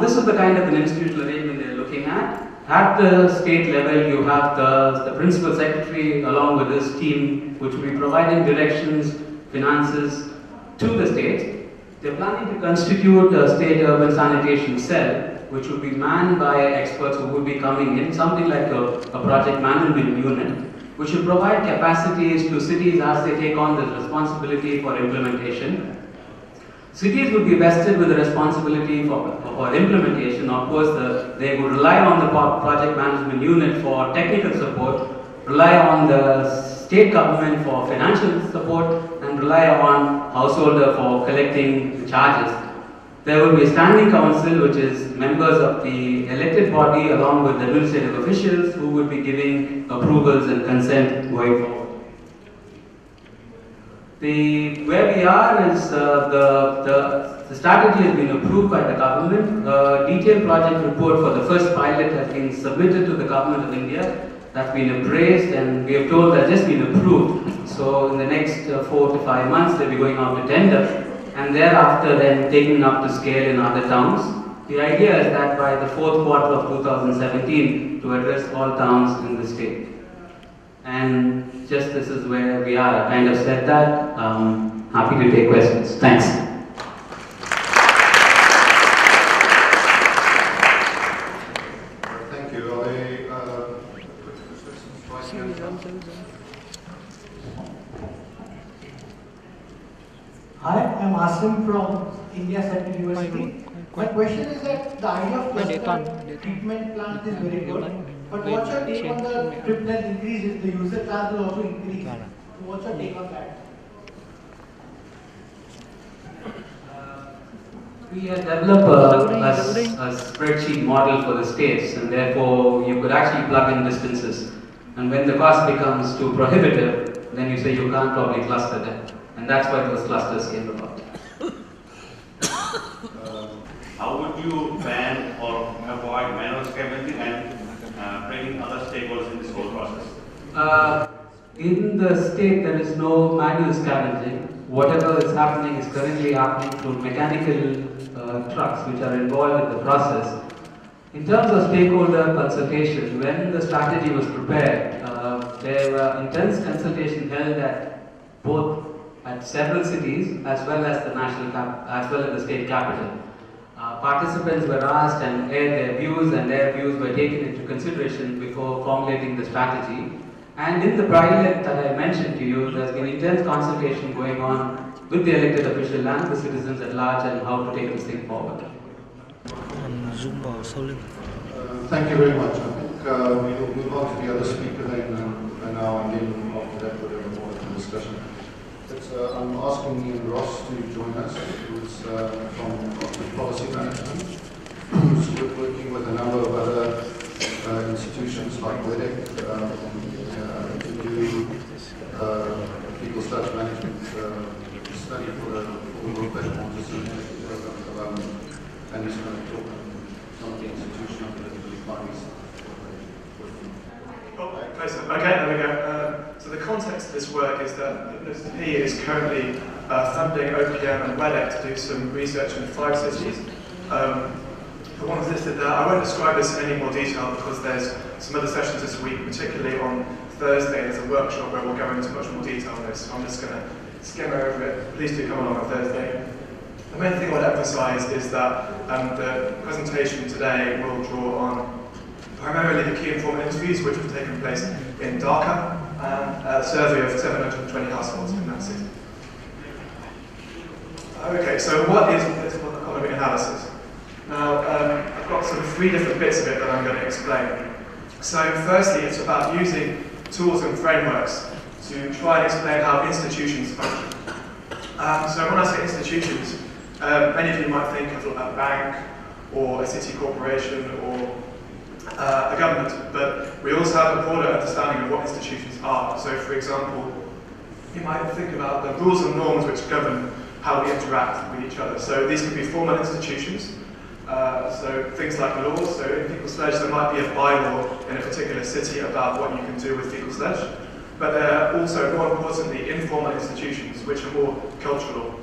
This is the kind of an institutional arrangement they're looking at. At the state level, you have the principal secretary along with his team, which will be providing directions, finances to the state. They're planning to constitute a state urban sanitation cell, which will be manned by experts who will be coming in, something like a project management unit, which will provide capacities to cities as they take on the responsibility for implementation. Cities would be vested with the responsibility for implementation. Of course, they would rely on the project management unit for technical support, rely on the state government for financial support, and rely on householder for collecting the charges. There will be a standing council, which is members of the elected body along with administrative officials who will be giving approvals and consent going forward. Where we are is the strategy has been approved by the government. A detailed project report for the first pilot has been submitted to the government of India. That's been appraised, and we have told that's just been approved. So in the next 4 to 5 months, they'll be going out to tender, and thereafter then taking up to scale in other towns. The idea is that by the 4th quarter of 2017 to address all towns in the state. And just this is where we are. I kind of said that. Happy to take questions. Thanks. Thank you. Are there questions? Hi, I'm Asim from India Central University. My question is that the idea of cluster treatment plant is very good, but what's your take on the trip length increases, the user charge will also increase. So what's your take on that? We had developed a spreadsheet model for the states, and therefore you could actually plug in distances. And when the cost becomes too prohibitive, then you say you can't probably cluster them. And that's why those clusters came about. How would you ban or avoid manual scavenging and bringing other stakeholders in this whole process? In the state, there is no manual scavenging. Whatever is happening is currently happening through mechanical trucks which are involved in the process. In terms of stakeholder consultation, when the strategy was prepared, there were intense consultation held at several cities as well as the as well as the state capital. Participants were asked and aired their views, and their views were taken into consideration before formulating the strategy. And in the pilot that I mentioned to you, there's been intense consultation going on with the elected official and the citizens at large and how to take this thing forward. Thank you very much. I think we'll move on to the other speaker then, and now and then after that we'll have more of the discussion. I'm asking Ian Ross to join us, who's from Policy Management, who's working with a number of other institutions like WEDEC to do people sludge management study for the World Bank program, and he's going to talk on some of the institutional parties. Okay, there we go. So the context of this work is that the NSP is currently funding OPM and WEDEC to do some research in 5 cities. The ones listed there, I won't describe this in any more detail because there's some other sessions this week, particularly on Thursday. There's a workshop where we'll go into much more detail on this. So I'm just going to skim over it. Please do come along on Thursday. The main thing I want to emphasise is that the presentation today will draw on primarily the key informant interviews which have taken place in Dhaka and a survey of 720 households in that city. Okay, so what is political economy analysis? Now, I've got sort of 3 different bits of it that I'm going to explain. So firstly, it's about using tools and frameworks to try and explain how institutions function. So when I say institutions, many of you might think of a bank or a city corporation or a government, but we also have a broader understanding of what institutions are. So for example, you might think about the rules and norms which govern how we interact with each other. So these can be formal institutions, so things like laws. So in fecal sludge there might be a bylaw in a particular city about what you can do with fecal sludge, but there are also, more importantly, informal institutions which are more cultural.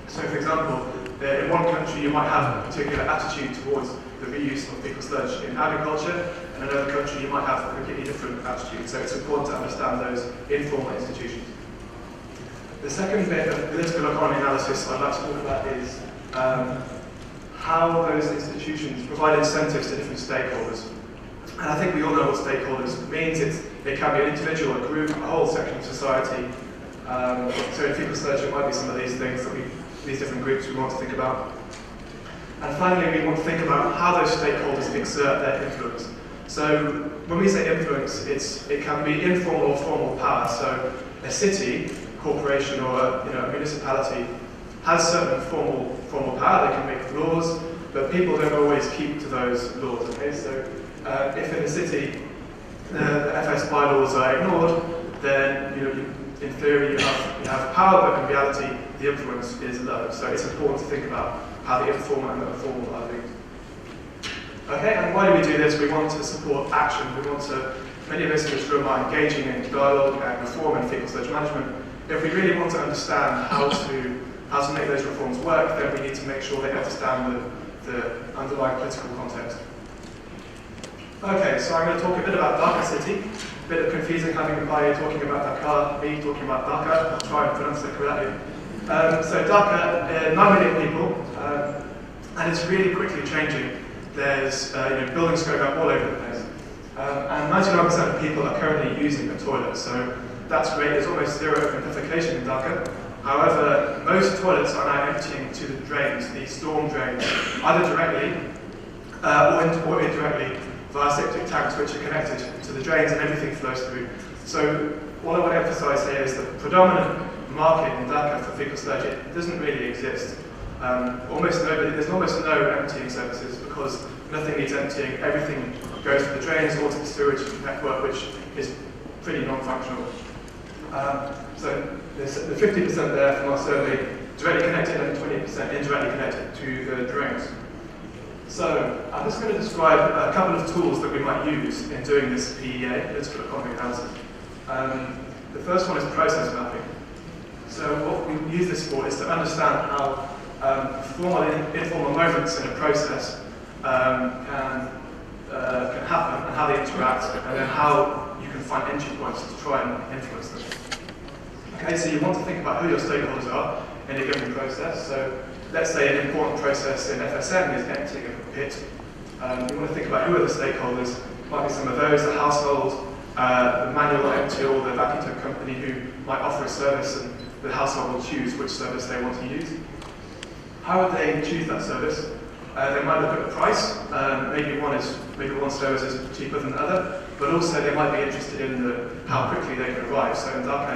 So for example, in one country you might have a particular attitude towards the reuse of fecal sludge in agriculture, and in another country you might have a completely different attitude. So it's important to understand those informal institutions. The second bit of political economy analysis I'd like to talk about is how those institutions provide incentives to different stakeholders. And I think we all know what stakeholders means. It can be an individual, a group, a whole section of society. So in fecal sludge, it might be some of these things that these different groups we want to think about. And finally, we want to think about how those stakeholders exert their influence. So when we say influence, it can be informal or formal power. So a city, corporation, or a municipality has certain formal power. They can make laws, but people don't always keep to those laws. Okay, so if in a city the FS bylaws are ignored, then in theory you have power, but in reality the influence is low. So it's important to think about how the informal and the formal are linked. Okay, and why do we do this? We want to support action. Many of us in this room are engaging in dialogue and reform in fecal sludge management. If we really want to understand how to make those reforms work, then we need to make sure they understand the underlying political context. Okay, so I'm going to talk a bit about Dhaka City. A bit of confusing having Mbaye talking about Dakar, me talking about Dhaka. I'll try and pronounce it correctly. So Dhaka, 9 million people, and it's really quickly changing. There's buildings going up all over the place. And 99% of people are currently using a toilet, so that's great. There's almost zero defecation in Dhaka. However, most toilets are now emptying to the drains, the storm drains, either directly or indirectly via septic tanks which are connected to the drains, and everything flows through. So what I want to emphasise here is that the predominant market in Dhaka for fecal sludge, it doesn't really exist. There's almost no emptying services because nothing needs emptying. Everything goes to the drains or to the sewage network, which is pretty non-functional. So there's the 50% there from our survey directly connected and 20% indirectly connected to the drains. So I'm just going to describe a couple of tools that we might use in doing this PEA, political economy analysis. The first one is process mapping. So what we use this for is to understand how formal and informal moments in a process can happen and how they interact, and then how you can find entry points to try and influence them. Okay, so you want to think about who your stakeholders are in a given process. So let's say an important process in FSM is emptying of a pit. You want to think about who are the stakeholders. Might be some of those, the household, the manual empty, or the vacuum tube company who might offer a service, and the household will choose which service they want to use. How would they choose that service? They might look at the price. Maybe one service is cheaper than the other, but also they might be interested in how quickly they can arrive. So in Dhaka,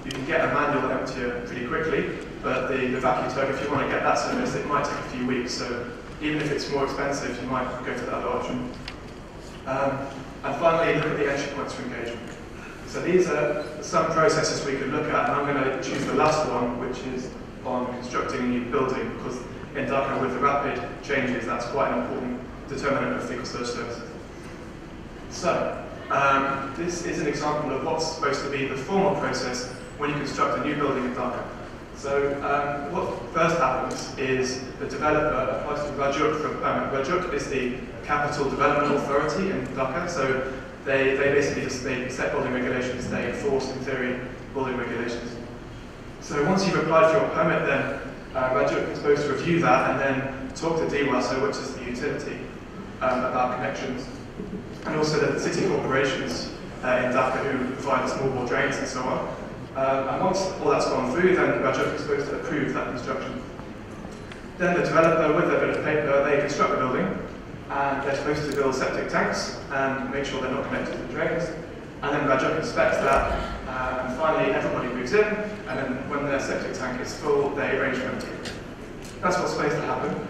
you can get a manual emptier pretty quickly, but the vacuum tug, if you want to get that service, it might take a few weeks. So even if it's more expensive, you might go for the other option. And finally, look at the entry points for engagement. So these are some processes we could look at, and I'm going to choose the last one, which is on constructing a new building, because in Dhaka, with the rapid changes, that's quite an important determinant of fecal sludge services. So this is an example of what's supposed to be the formal process when you construct a new building in Dhaka. So what first happens is the developer applies to Rajuk for a permit. Rajuk is the capital development authority in Dhaka, so they basically they set building regulations, they enforce, in theory, building regulations. So once you've applied for your permit, then Rajuk is supposed to review that and then talk to DWASA, which is the utility, about connections, and also the city corporations in Dhaka who provide the small bore drains and so on. And once all that's gone through, then Rajuk is supposed to approve that construction. Then the developer, with their bit of paper, they construct the building, and they're supposed to build septic tanks and make sure they're not connected to the drains. And then Rajuk inspects that, and finally everybody moves in, and then when their septic tank is full, they arrange for emptying. That's what's supposed to happen.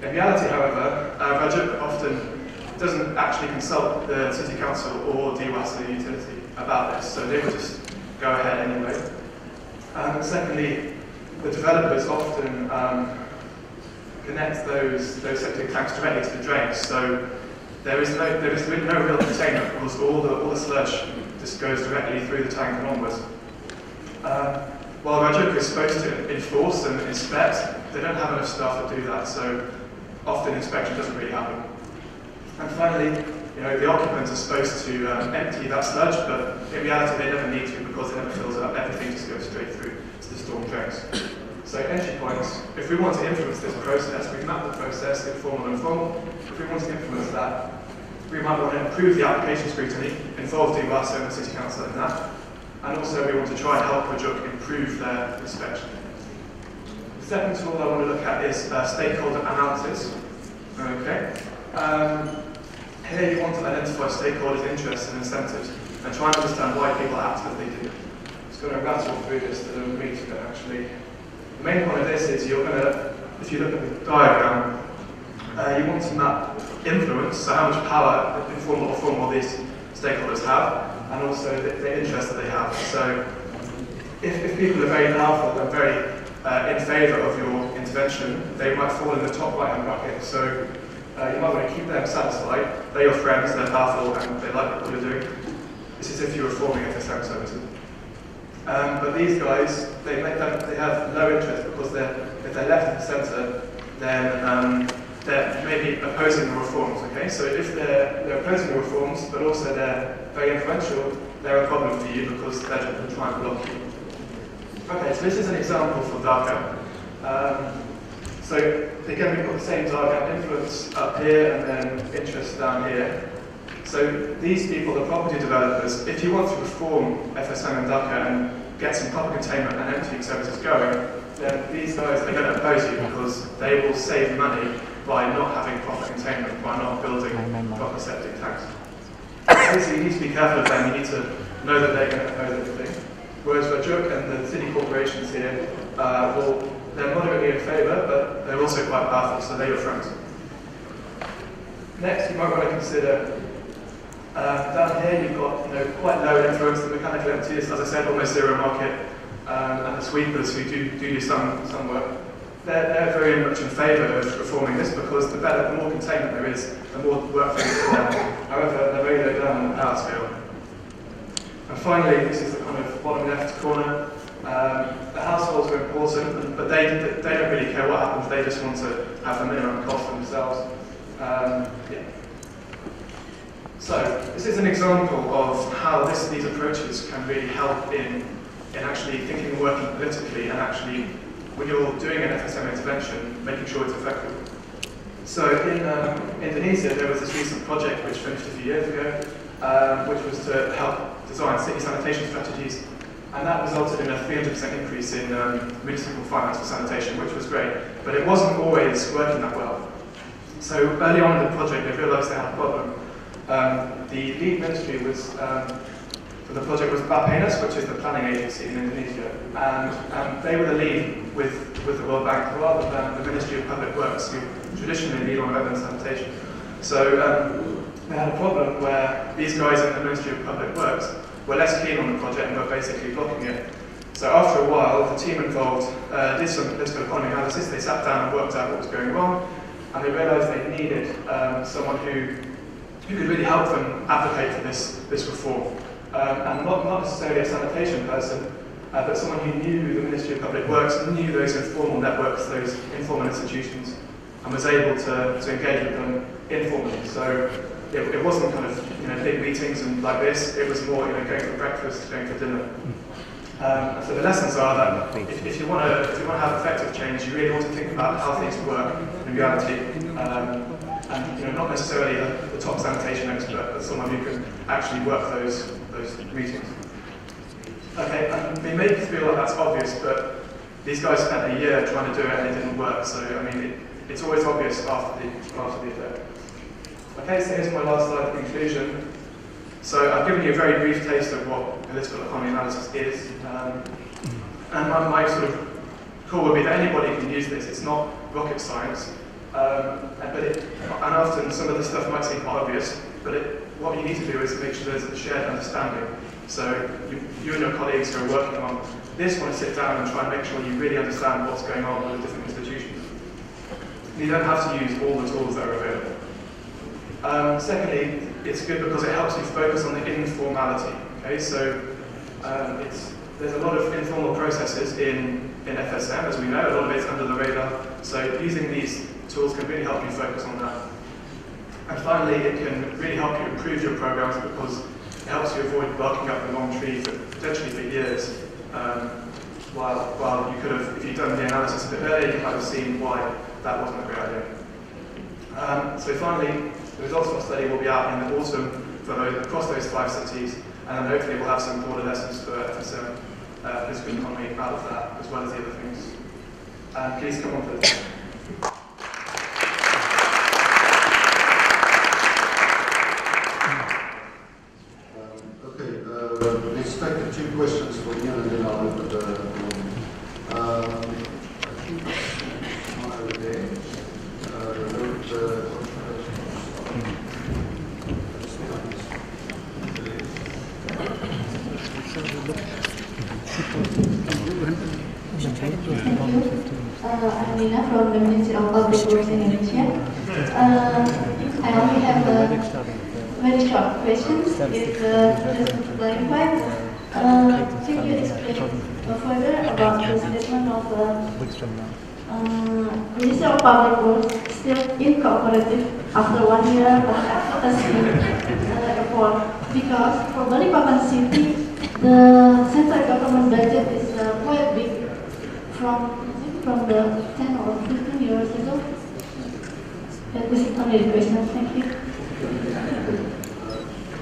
In reality, however, Rajuk often doesn't actually consult the city council or DWASA utility about this, so they would just go ahead anyway. Secondly, the developers often connect those septic tanks directly to the drains, so there is no real containment, because all the sludge just goes directly through the tank and onwards. While Rajuk is supposed to enforce and inspect, they don't have enough staff to do that, so often inspection doesn't really happen. And finally, the occupants are supposed to empty that sludge, but in reality they never need to because it never fills up. Everything just goes straight through to the storm drains. So entry points, if we want to influence this process, we map the process, informal and informal. If we want to influence that, we might want to improve the application scrutiny, involve DUASO and the City Council in that, and also we want to try and help Rajuk improve their inspection. The second tool I want to look at is stakeholder analysis. Okay. Here you want to identify stakeholders' interests and incentives and try and understand why people act as they do. I'm just going to rattle through this to read it actually. The main point of this is you're going to, if you look at the diagram, you want to map influence, so how much power, informal or formal, these stakeholders have, and also the interest that they have. So if people are very powerful and very in favour of your intervention, they might fall in the top right-hand bracket. So you might want to keep them satisfied. They're your friends, they're powerful, and they like what you're doing. This is if you're reforming FSM services. But these guys, they have low interest because if they're left of the centre, then they're maybe opposing the reforms. Okay, so if they're opposing the reforms, but also they're very influential, they're a problem for you because they're going to try and block you. Okay, so this is an example for Dhaka. So again, we've got the same diagram, influence up here and then interest down here. So these people, the property developers, if you want to reform FSM in Dhaka and get some proper containment and emptying services going, then these guys are going to oppose you because they will save money by not having proper containment, by not building proper septic tanks. Obviously, you need to be careful of them, you need to know that they're going to oppose everything. Whereas Rajuk and the city corporations here, they're moderately in favour, but they're also quite powerful, so they're your friends. Next, you might want to consider, down here you've got quite low influence, the mechanical emptiers, as I said, almost zero market, and the sweepers who do some work. They're very much in favour of reforming this because the more containment there is, the more work there is for them. However, they're very low down on the power scale. And finally, this is the kind of bottom left corner. The households are important, but they don't really care what happens. They just want to have the minimum cost for themselves. Yeah. So this is an example of how these approaches can really help in actually thinking and working politically, and actually when you're doing an FSM intervention, making sure it's effective. So in Indonesia, there was this recent project which finished a few years ago, which was to help design city sanitation strategies. And that resulted in a 300% increase in municipal finance for sanitation, which was great. But it wasn't always working that well. So early on in the project, they realised they had a problem. The lead ministry for the project was Bappenas, which is the planning agency in Indonesia. And they were the lead with the World Bank, rather than the Ministry of Public Works, who traditionally lead on urban sanitation. So they had a problem where these guys in the Ministry of Public Works were less keen on the project and were basically blocking it. So after a while, the team involved did some political economy analysis. They sat down and worked out what was going wrong, and they realised they needed someone who could really help them advocate for this reform. And not necessarily a sanitation person, but someone who knew the Ministry of Public Works, knew those informal networks, those informal institutions, and was able to engage with them informally. So it wasn't kind of big meetings and like this. It was more going for breakfast, going for dinner. So the lessons are that if you want to have effective change, you really want to think about how things work in reality, and not necessarily the top sanitation expert, but someone who can actually work those meetings. Okay, and they make you feel like that's obvious, but these guys spent a year trying to do it and it didn't work. So I mean, it's always obvious after the effect. Okay, so here's my last slide of conclusion. So I've given you a very brief taste of what political economy analysis is, and my sort of call would be that anybody can use this. It's not rocket science, and often some of the stuff might seem obvious, but what you need to do is make sure there's a shared understanding. So you and your colleagues who are working on this want to sit down and try and make sure you really understand what's going on with the different institutions. You don't have to use all the tools that are available. Secondly, it's good because it helps you focus on the informality. Okay, so there's a lot of informal processes in FSM, as we know. A lot of it's under the radar. So using these tools can really help you focus on that. And finally, it can really help you improve your programs because it helps you avoid barking up the long tree for potentially for years. While you could have, if you'd done the analysis a bit earlier, you might have seen why that wasn't a great idea. So finally, the results of the study will be out in the autumn for across those 5 cities, and then hopefully we'll have some broader lessons for FSM, political economy out of that, as well as the other things. Please come on, please. Let's take the 2 questions for Ian and then I'll look at the I think it's one over there. I'm Nina from the Ministry of Public Works in Indonesia. I only have very short questions. Just to clarify, can you explain further about the statement of Ministry of Public Works still incooperative after 1 year of FSM report? Because for Balikpapan City, the central government budget is quite big from the 10 or 15 years ago. That is only the question. Thank you.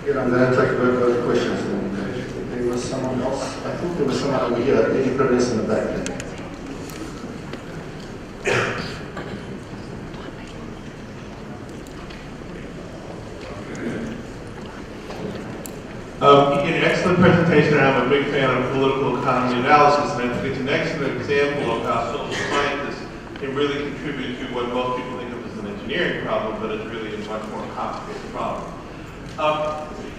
Yeah, I'm going to take both questions. There was someone else. I thought there was someone over here. Eddie Perez in the back there. In an excellent presentation, I'm a big fan of political economy analysis, and I think it's an excellent example of how social scientists can really contribute to what most people think of as an engineering problem, but it's really a much more complicated problem.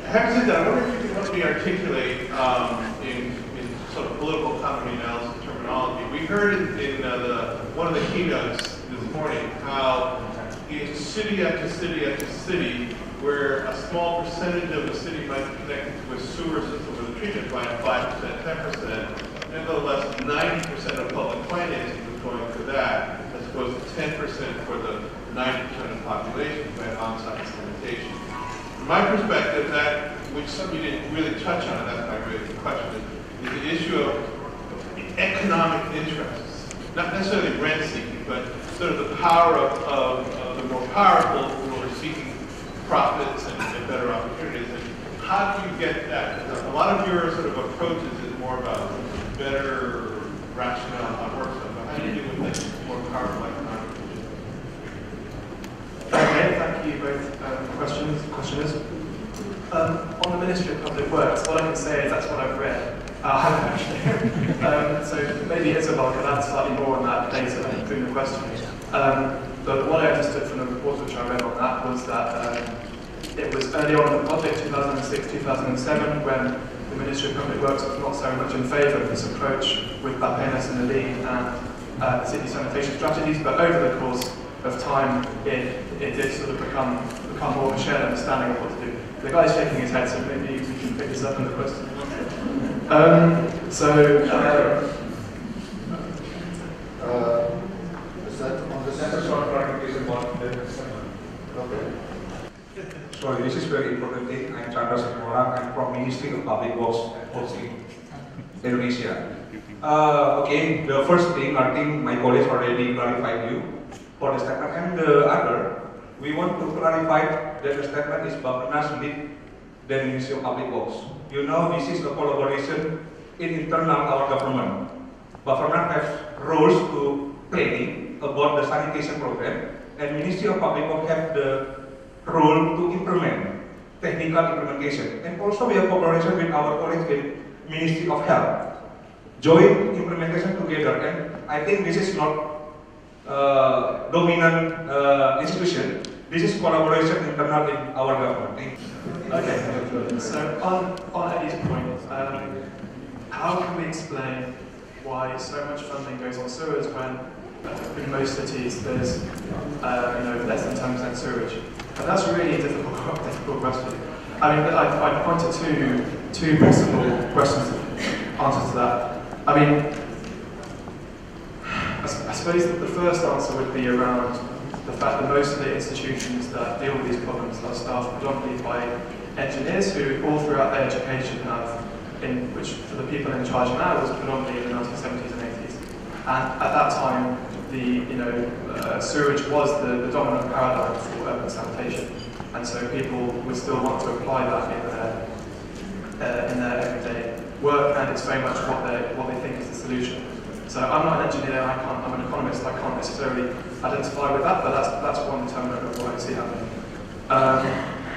Having said that, I wonder if you could help me articulate in sort of political economy analysis terminology. We heard in one of the keynotes this morning how in city after city after city, where a small percentage of the city might be connected to a sewer system with a treatment plant, 5%, 10%, nevertheless 90% of public financing was going to that, as opposed to 10% for the 90% of the population who had on-site sanitation. From my perspective, that, which some of you didn't really touch on, that's my great question, is the issue of economic interests. Not necessarily rent seeking, but sort of the power of the more powerful who are seeking profits and better opportunities. And how do you get that? Because a lot of your sort of approaches is more about better rationale on work stuff. But how do you deal with that more powerful economic issues? Okay, thank you both questioners. On the Ministry of Public Works, all I can say is that's what I've read. I haven't actually. So maybe Isabel could add slightly more on that later during the question. But what I understood from the report which I read on that was that it was early on in the project, 2006, 2007, when the Ministry of Public Works was not so much in favour of this approach with Bapenas in the lead and the city sanitation strategies, but over the course of time it did sort of become more of a shared understanding of what to do. The guy's shaking his head, so maybe we can pick this up in the question. Is that on the That's a short clarification about the Okay. Sorry, this is very important thing. I'm Chandra Sakmora. I'm from Ministry of Public Works in Indonesia. Okay, the first thing, I think my colleagues already clarified you for the statement, and the other, we want to clarify that the statement is Bapenas lead the Ministry of Public Works. You know, this is a collaboration in internal our government. Bapenas has roles to planning about the sanitation program, and Ministry of Public Works have the role to implement technical implementation. And also we have cooperation with our colleagues in Ministry of Health, joint implementation together. And I think this is not dominant institution. This is collaboration internal in our government. Okay, so on Eddie's point, how can we explain why so much funding goes on sewers when in most cities there's less than 10% sewerage? And that's really a difficult question. I mean, I'd point to two possible answers to that. I mean, I suppose that the first answer would be around the fact that most of the institutions that deal with these problems are staffed predominantly by engineers who all throughout their education have, which for the people in charge now was predominantly in the 1970s and 80s. And at that time, sewage was the dominant paradigm for urban sanitation. And so people would still want to apply that in their everyday work, and it's very much what they think is the solution. So I'm not an engineer, I'm an economist, I can't necessarily identify with that, but that's one determinant of what I see happening.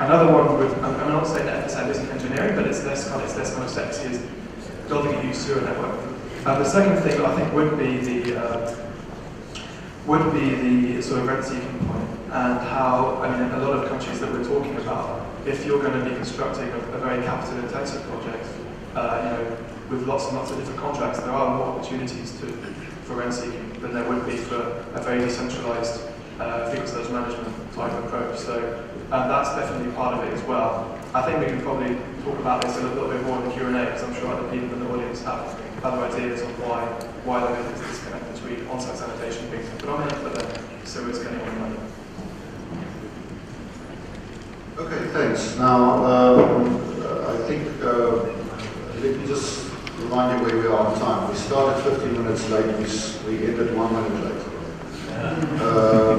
Another one I'm not saying that FSM isn't engineering, but it's less kind of sexy as building a new sewer network. The second thing I think would be the sort of rent-seeking point, and how, in a lot of countries that we're talking about, if you're going to be constructing a very capital-intensive project, with lots and lots of different contracts, there are more opportunities for rent-seeking than there would be for a very decentralized fecal sludge management type approach. So that's definitely part of it as well. I think we can probably talk about this a little bit more in the Q&A, because I'm sure other people in the audience have other ideas on why there is this disconnect between on-site sanitation being predominant, but then sewers getting all the money. Okay, thanks. Now, I think, let me just remind you where we are on time. We started 15 minutes late, we ended 1 minute late.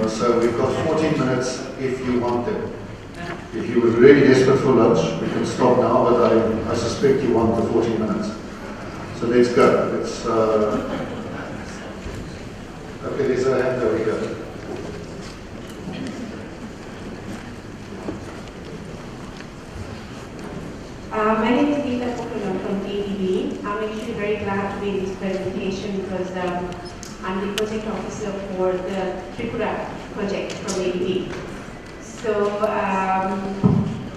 So we've got 14 minutes if you want them. If you were really desperate for lunch, we can stop now, but I suspect you want the 14 minutes. So let's go. Okay, there's a hand over here. My name is Deepa Pokulam from ADB. I'm actually very glad to be in this presentation because I'm the project officer for the Tripura project from ADB. So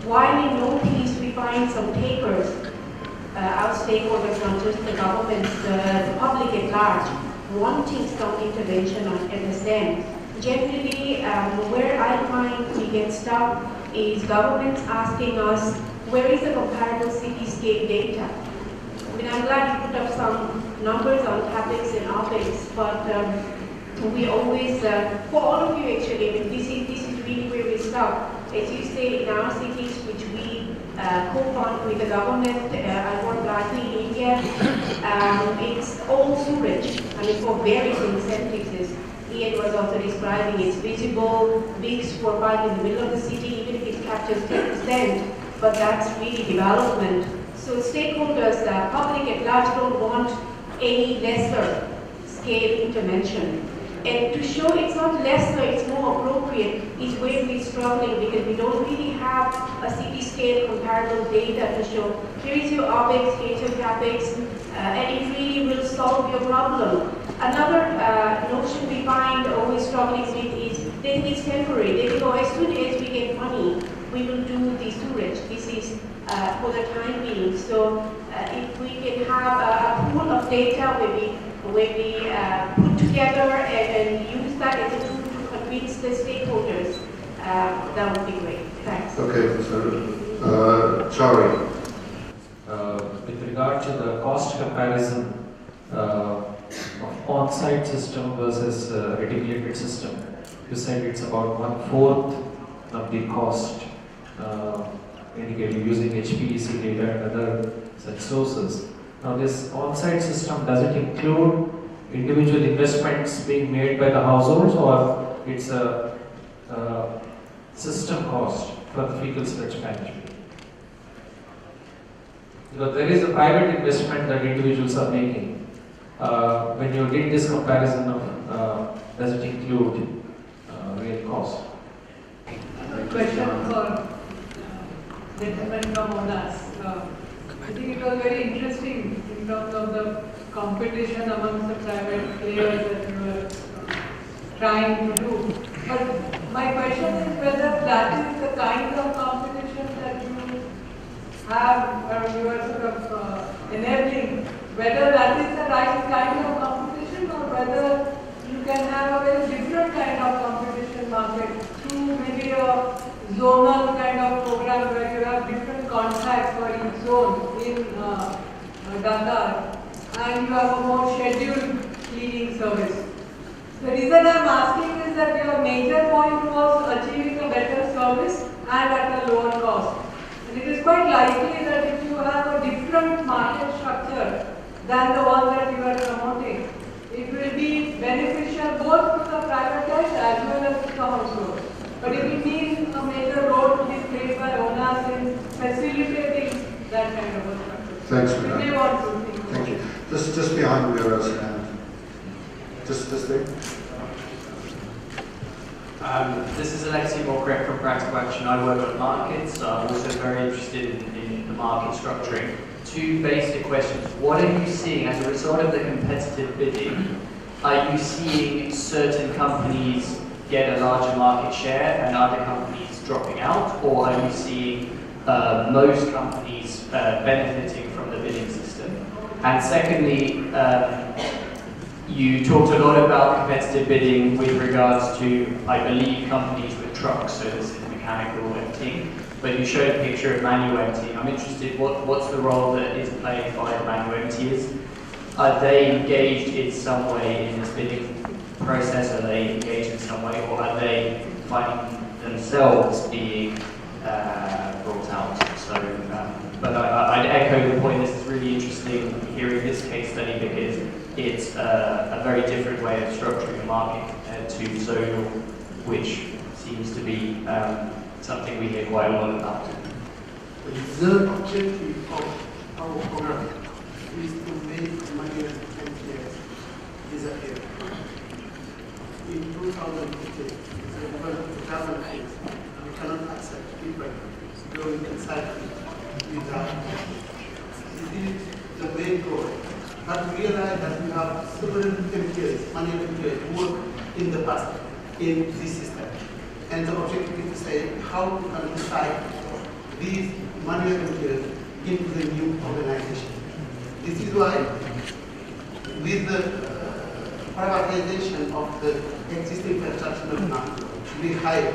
while in Northeast we find some takers, our stakeholders, not just the governments, the public at large, wanting some intervention on FSM. Generally, where I find we get stuck is governments asking us, where is the comparable cityscape data? I'm glad you put up some numbers on CapEx and OpEx, but we always, for all of you actually, this is really where we stop. As you say, in our cities, which we co-fund with the government, I work largely in India, it's all sewage, for various incentives. As Ian was also describing, it's visible, big sport park in the middle of the city, even if it captures 10%, but that's really development. So stakeholders, public at large, don't want any lesser scale intervention. And to show it's not lesser, it's more appropriate, is where we're struggling because we don't really have a city scale comparable data to show here is your OpEx, here's your CapEx, and it really will solve your problem. Another notion we find always struggling with is they think it's temporary. They think, as soon as we get money, we will do the sewage. This is for the time being. So if we can have a pool of data where we put together and use that as a tool to convince the stakeholders, that would be great. Thanks. Okay, so Chari. With regard to the cost comparison of on-site system versus regulated system, you said it's about 1/4 of the cost indicated using HPEC data and other such sources. Now this on-site system, does it include individual investments being made by the households, or it's a system cost for the fecal sludge management? Because there is a private investment that individuals are making. When you did this comparison of, does it include real cost? Question for gentleman from ONAS. I think it was very interesting in terms of the competition amongst the private players that you were trying to do. But my question is whether that is the kind of competition that you have, or you are sort of enabling, whether that is the right kind of competition, or whether you can have a very different kind of competition market through maybe a zonal kind of program where you have different contracts for each zone in Dakar, and you have a more scheduled cleaning service. The reason I am asking is that your major point was achieving a better service and at a lower cost. And it is quite likely that if you have a different market structure than the one that you are promoting, it will be beneficial both to the privatized as well as to the household. But it will mean a major role to be played by owners in facilitating that kind of a structure. Thanks for We that. may want to think about Thank you. it. Just behind Mira's hand. Just there. This is Alexi Morkrek from Practical Action. I work on markets. I'm also very interested in the market structuring. Two basic questions. What are you seeing as a result of the competitive bidding? Are you seeing certain companies get a larger market share and other companies dropping out? Or are you seeing most companies benefiting from the bidding system? And secondly, you talked a lot about competitive bidding with regards to, I believe, companies with trucks, so this is mechanical emptying, but you showed a picture of manual emptying. I'm interested, what's the role that is played by the manual emptiers? Are they engaged in some way in this bidding process? Are they engaged in some way, or are they finding themselves being brought out? So, but I'd echo the point, this is really interesting hearing this case study because it's a very different way of structuring a market compared to zonal, which seems to be something we hear quite a lot about. The objective of our program is to make manual emptiers disappear. In 2015, the government thinks we cannot accept people going inside without. It is the main goal. But we realize that we have several employees, manual employees who work in the past in this system. And the objective is to say how we can decide these manual employees into the new organization. This is why with the privatization of the existing construction plant, we hire,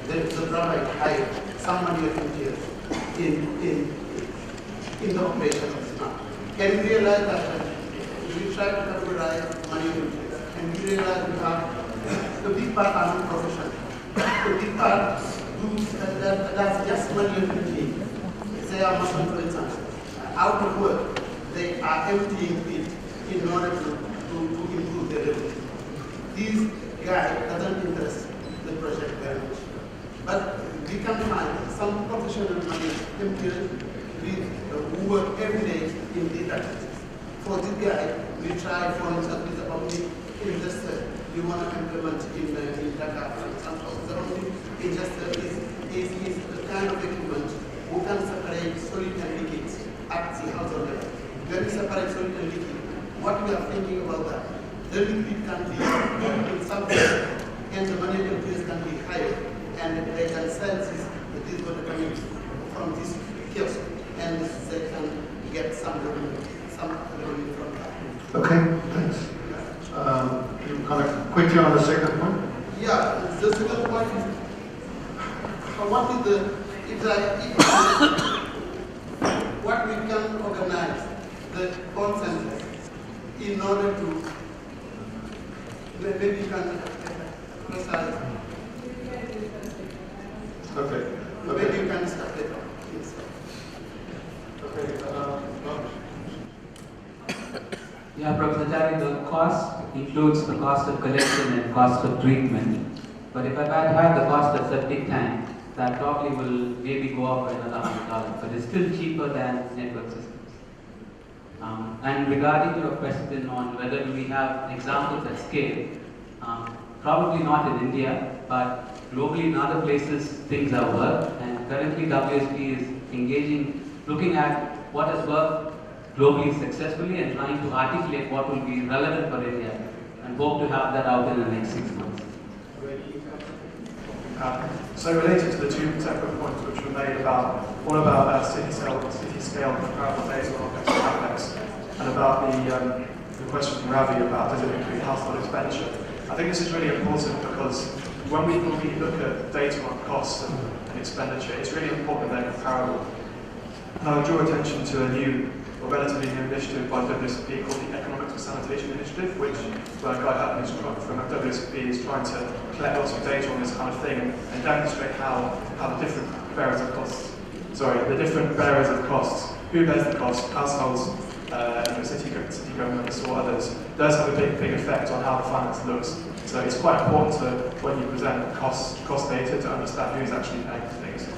the private hire some manual employees in the operation of this plant. Can we realize that we try to categorize manual employees, and we realize we have the big part are not professional. The big part that's just manual employees. They are muscle, for instance, out of work, they are emptying it in order to improve their revenue. This guy doesn't interest the project very much. But we can find some professional manual employees who work every day in these activities. For this guy, we try, for instance, with the public investor, we want to implement in Dhaka, for example. The only investor is the kind of equipment who can separate solid and liquids at the household level. When we separate solid and liquid, what we are thinking about that, the liquid can be in some way, and the money employees can be higher, and they can sell this water coming from this kiosk, and they can get some revenue from that. Okay, thanks. Kind of quickly on the second point. Yeah, the second point is what is what we can organize the consensus in order to maybe you can precise. Okay. Maybe you can start it. Okay. Yeah, Professor Jari, the cost includes the cost of collection and cost of treatment. But if I had the cost of septic tank, that probably will maybe go up by another $100, but it's still cheaper than network systems. And regarding your question on whether we have examples at scale, probably not in India, but globally in other places things have worked, and currently WSP is engaging, looking at what has worked globally successfully and trying to articulate what will be relevant for India, and hope to have that out in the next 6 months. So related to the two separate points which were made about, one about city scale comparable data on CapEx, and about the question from Ravi about does it increase household expenditure. I think this is really important because when we look at data on costs and expenditure, it's really important that they're comparable. I would draw attention to a new, or relatively new initiative by WSP called the Economics of Sanitation Initiative, which Guy Hatton from WSP is trying to collect lots of data on this kind of thing and demonstrate how the different barriers of costs, who bears the cost, households, city governments or others, does have a big effect on how the finance looks. So it's quite important when you present cost data to understand who's actually paying for things.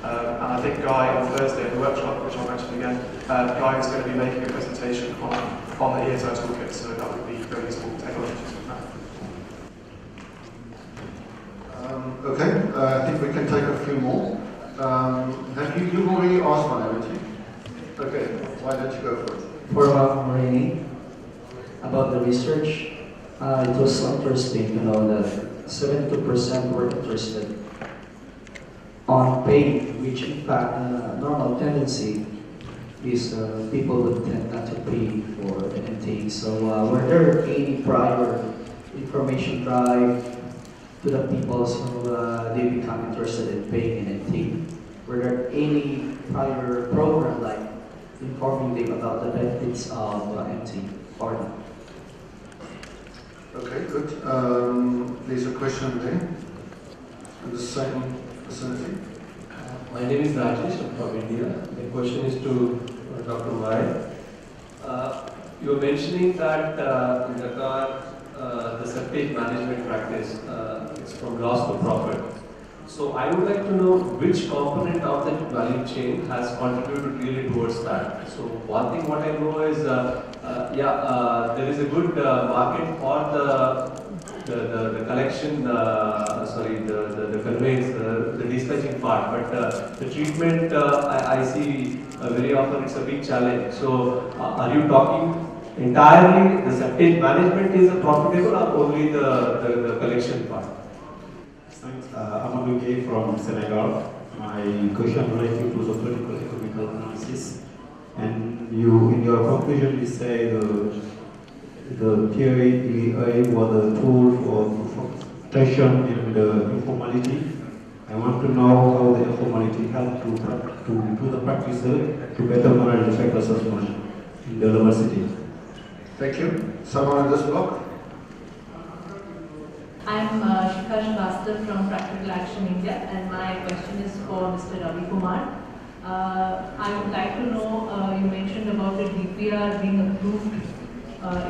And I think Guy on Thursday at the workshop, which I'll mention again, Guy is going to be making a presentation on the ESO toolkit, so that would be very useful to take a look at. Okay, I think we can take a few more. Have you've already asked one, haven't you? Okay, why don't you go for it? For Marini, about the research, it was interesting to know that 72% were interested on paying, which in fact normal tendency is people would tend not to pay for the intake. So were there any prior information drive to the people so they become interested in paying an intake? Were there any prior program like informing them about the benefits of MT or not? Okay, good. There's a question there. In the same vicinity. My name is Rajesh, I'm from India. The question is to Dr. Mai. You were mentioning that in Qatar, the septage management practice is from loss to profit. So I would like to know which component of that value chain has contributed really towards that. So one thing what I know is, there is a good market for the collection, the conveyance, the dispatching part, but the treatment I see very often it's a big challenge. So are you talking entirely the septage management is profitable or only the collection part? Amadou Gueye from Senegal. My question related to the political economical analysis. And you, in your conclusion, you say the PAEA was a tool for protection in the informality. I want to know how the informality helped to do the practice to better manage the effect assessment in the university. Thank you. Someone in this block? I'm Shikha Shrivastava from Practical Action India, and my question is for Mr. Ravi Kumar. I would like to know, you mentioned about the DPR being approved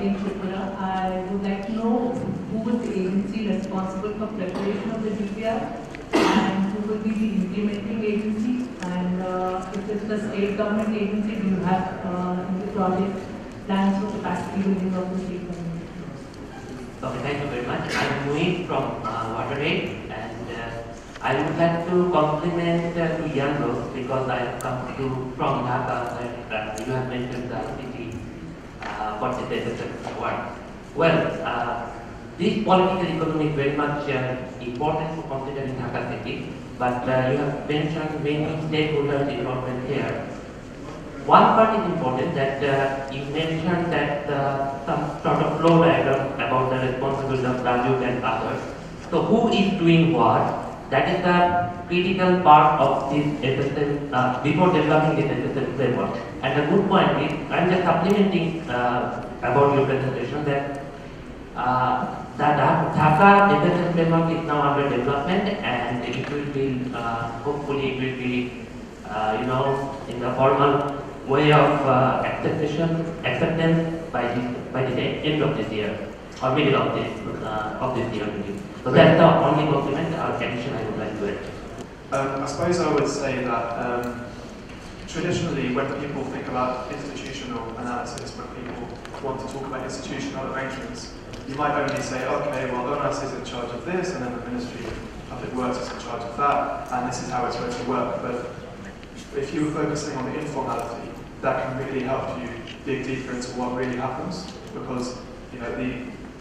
in Tripura. I would like to know who is the agency responsible for preparation of the DPR and who will be the implementing agency, and if it's the state government agency, do you have in the project plans for capacity building of the state government? Okay, thank you very much. I'm Muid from WaterAid, and I would like to compliment to Yanro because I have come from Dhaka, and you have mentioned the ICT for the data center one. Well, this political economy is very much important to consider in Dhaka city, but you have mentioned many stakeholders involvement here. One part is important that you mentioned that some sort of flow diagram about the responsibility of Raju and others. So who is doing what? That is the critical part of this FSM before developing this FSM framework. And the good point is, I'm just supplementing about your presentation that the Dhaka FSM framework is now under development, and it will be hopefully it will be in the formal way of acceptance by the end of this year or middle of this year. So that's the only document or addition I would like to add. I suppose I would say that traditionally, when people think about institutional analysis, when people want to talk about institutional arrangements, you might only say, okay, well, ONAS is in charge of this, and then the Ministry of Public Works is in charge of that, and this is how it's going to work. But if you're focusing on the informality, that can really help you dig deeper into what really happens, because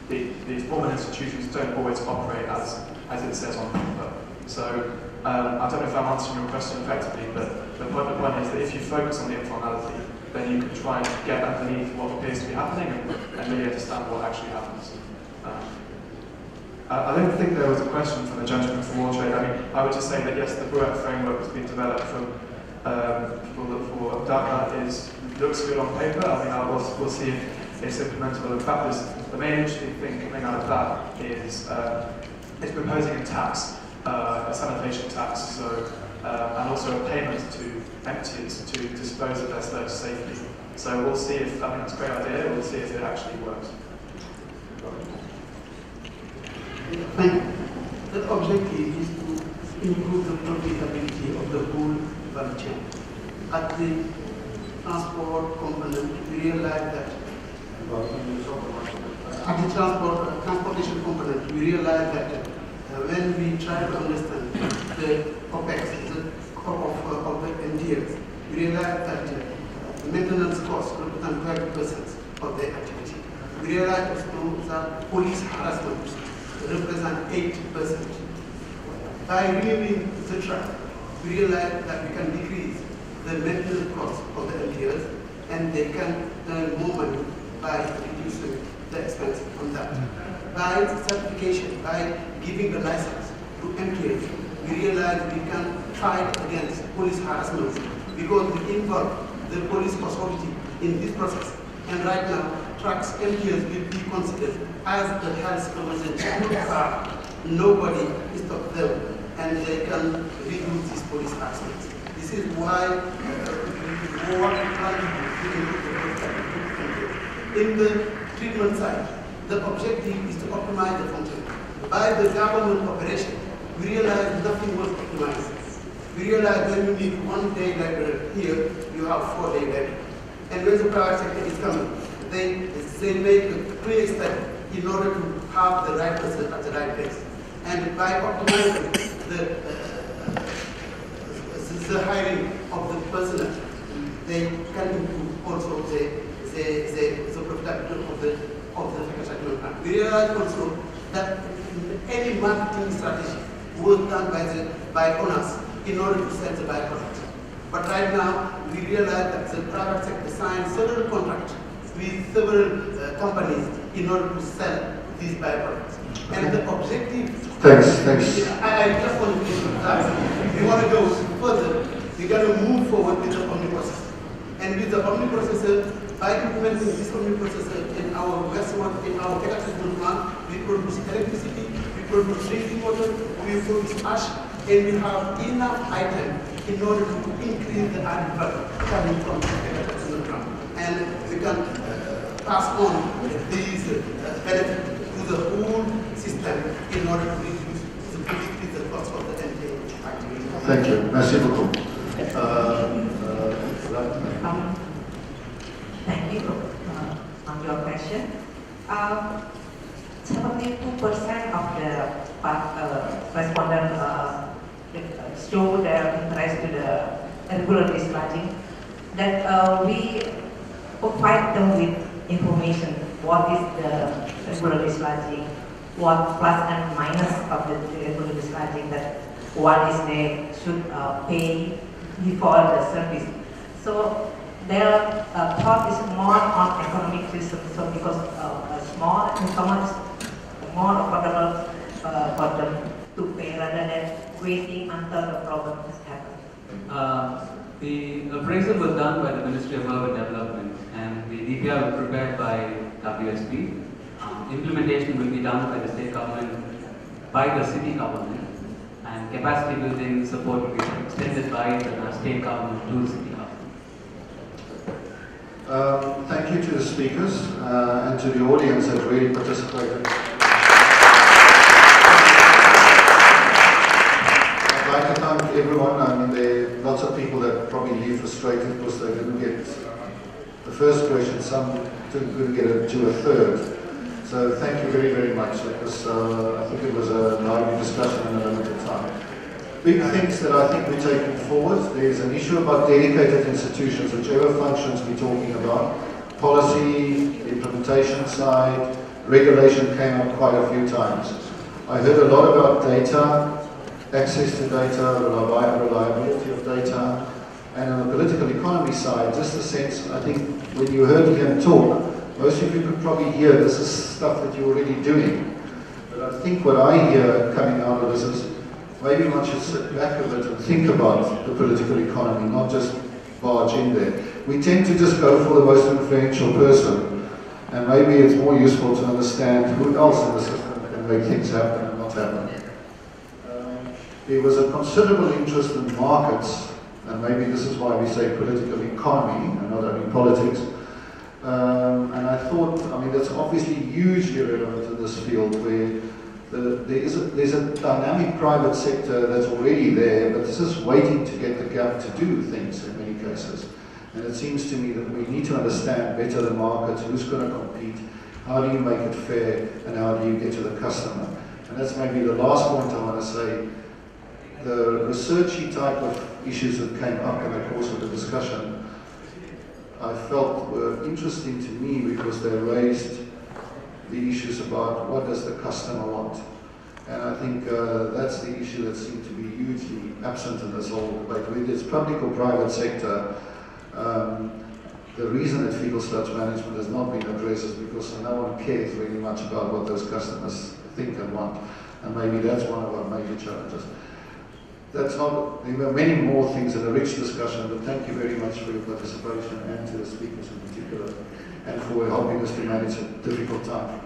the formal institutions don't always operate as it says on paper. So I don't know if I'm answering your question effectively, but the point is that if you focus on the informality, then you can try and get underneath what appears to be happening and really understand what actually happens. I don't think there was a question from the gentleman from WaterAid. I mean, I would just say that yes, the Bruett framework has been developed from for Dhaka looks good on paper. I mean, we'll see if it's implementable. In fact, the main interesting thing coming out of that is proposing a tax, a sanitation tax, so and also a payment to emptiers to dispose of their sludge safely. So we'll see if, I mean, that's a great idea. We'll see if it actually works. Thank you. The objective is to improve the profitability of the whole value chain. At the transport component, we realize that at the transportation component, we realize that when we try to understand the OPEX of the NTLs, we realize that maintenance costs represent 12% of the activity. We realize also that police harassment represent 8%. By removing the truck, we realize that we can decrease the maintenance costs of the NTLs, and they can earn more money by reducing the expense on that. By certification, by giving the license to NTLs, we realize we can fight against police harassment because we involve the police authority in this process. And right now, trucks, NTLs will be considered as a health emergency. Nobody stops them, and they can reduce this police harassment. This is why we want to try to improve the in the treatment side. The objective is to optimize the function. By the government operation, we realize nothing was optimized. We realize when you need 1 day library here, you have 4 day library. And when the private sector is coming, they make a clear step in order to have the right person at the right place. And by optimizing the hiring of the personnel, they can improve also the profitability of the agricultural plant. We realize also that any marketing strategy was done by owners in order to sell the byproduct. But right now, we realize that the private sector signed several contracts with several companies in order to sell these byproducts. And the objective... Thanks. I just want to finish with that. We want to go further. We're going to move forward with the omniprocessor. And with the omniprocessor, by implementing this omniprocessor in our wastewater, in our electrical plant, we produce electricity, we produce drinking water, we produce ash, and we have enough item in order to increase the added value coming from the electrical plant. And we can pass on these benefits to the whole system in order to reduce the cost of the entire activity. Thank you. Merci beaucoup. Thank you on your question. 72% of the respondents show their interest to the regular discharging. That we provide them with information. What is the regular discharging? What plus and minus of the regular discharging? That what is they should pay before the service. So their thought is more on economic system. So because small income is more affordable for them to pay rather than waiting until the problem has happened. The appraisal was done by the Ministry of Urban Development, and the DPR was prepared by WSP. Implementation will be done by the state government, by the city government, and capacity building support will be extended by the state government to the city government. Thank you to the speakers and to the audience that really participated. I'd like to thank everyone. I mean, there are lots of people that probably leave frustrated because they didn't get the first question. Some couldn't get it to a third. So thank you very, very much. It was, I think it was a lively discussion in a limited time. Big things that I think we're taking forward. There's an issue about dedicated institutions, whichever functions we're talking about. Policy, implementation side, regulation came up quite a few times. I heard a lot about data, access to data, reliability of data, and on the political economy side, just the sense, I think when you heard him talk, most of you could probably hear this is stuff that you're already doing. But I think what I hear coming out of this is maybe one should sit back a bit and think about the political economy, not just barge in there. We tend to just go for the most influential person, and maybe it's more useful to understand who else in the system can make things happen and not happen. There was a considerable interest in markets, and maybe this is why we say political economy and not only politics. And I thought, I mean, that's obviously hugely relevant in this field where there's a dynamic private sector that's already there, but this is waiting to get the gap to do things in many cases. And it seems to me that we need to understand better the markets, who's going to compete, how do you make it fair, and how do you get to the customer. And that's maybe the last point I want to say. The researchy type of issues that came up in the course of the discussion, I felt were interesting to me because they raised the issues about what does the customer want. And I think that's the issue that seemed to be hugely absent in this whole debate. Whether it's public or private sector, the reason that fecal sludge management has not been addressed is because no one cares really much about what those customers think and want. And maybe that's one of our major challenges. That's not, there were many more things in a rich discussion, but thank you very much for your participation and to the speakers in particular, and for helping us to manage a difficult time.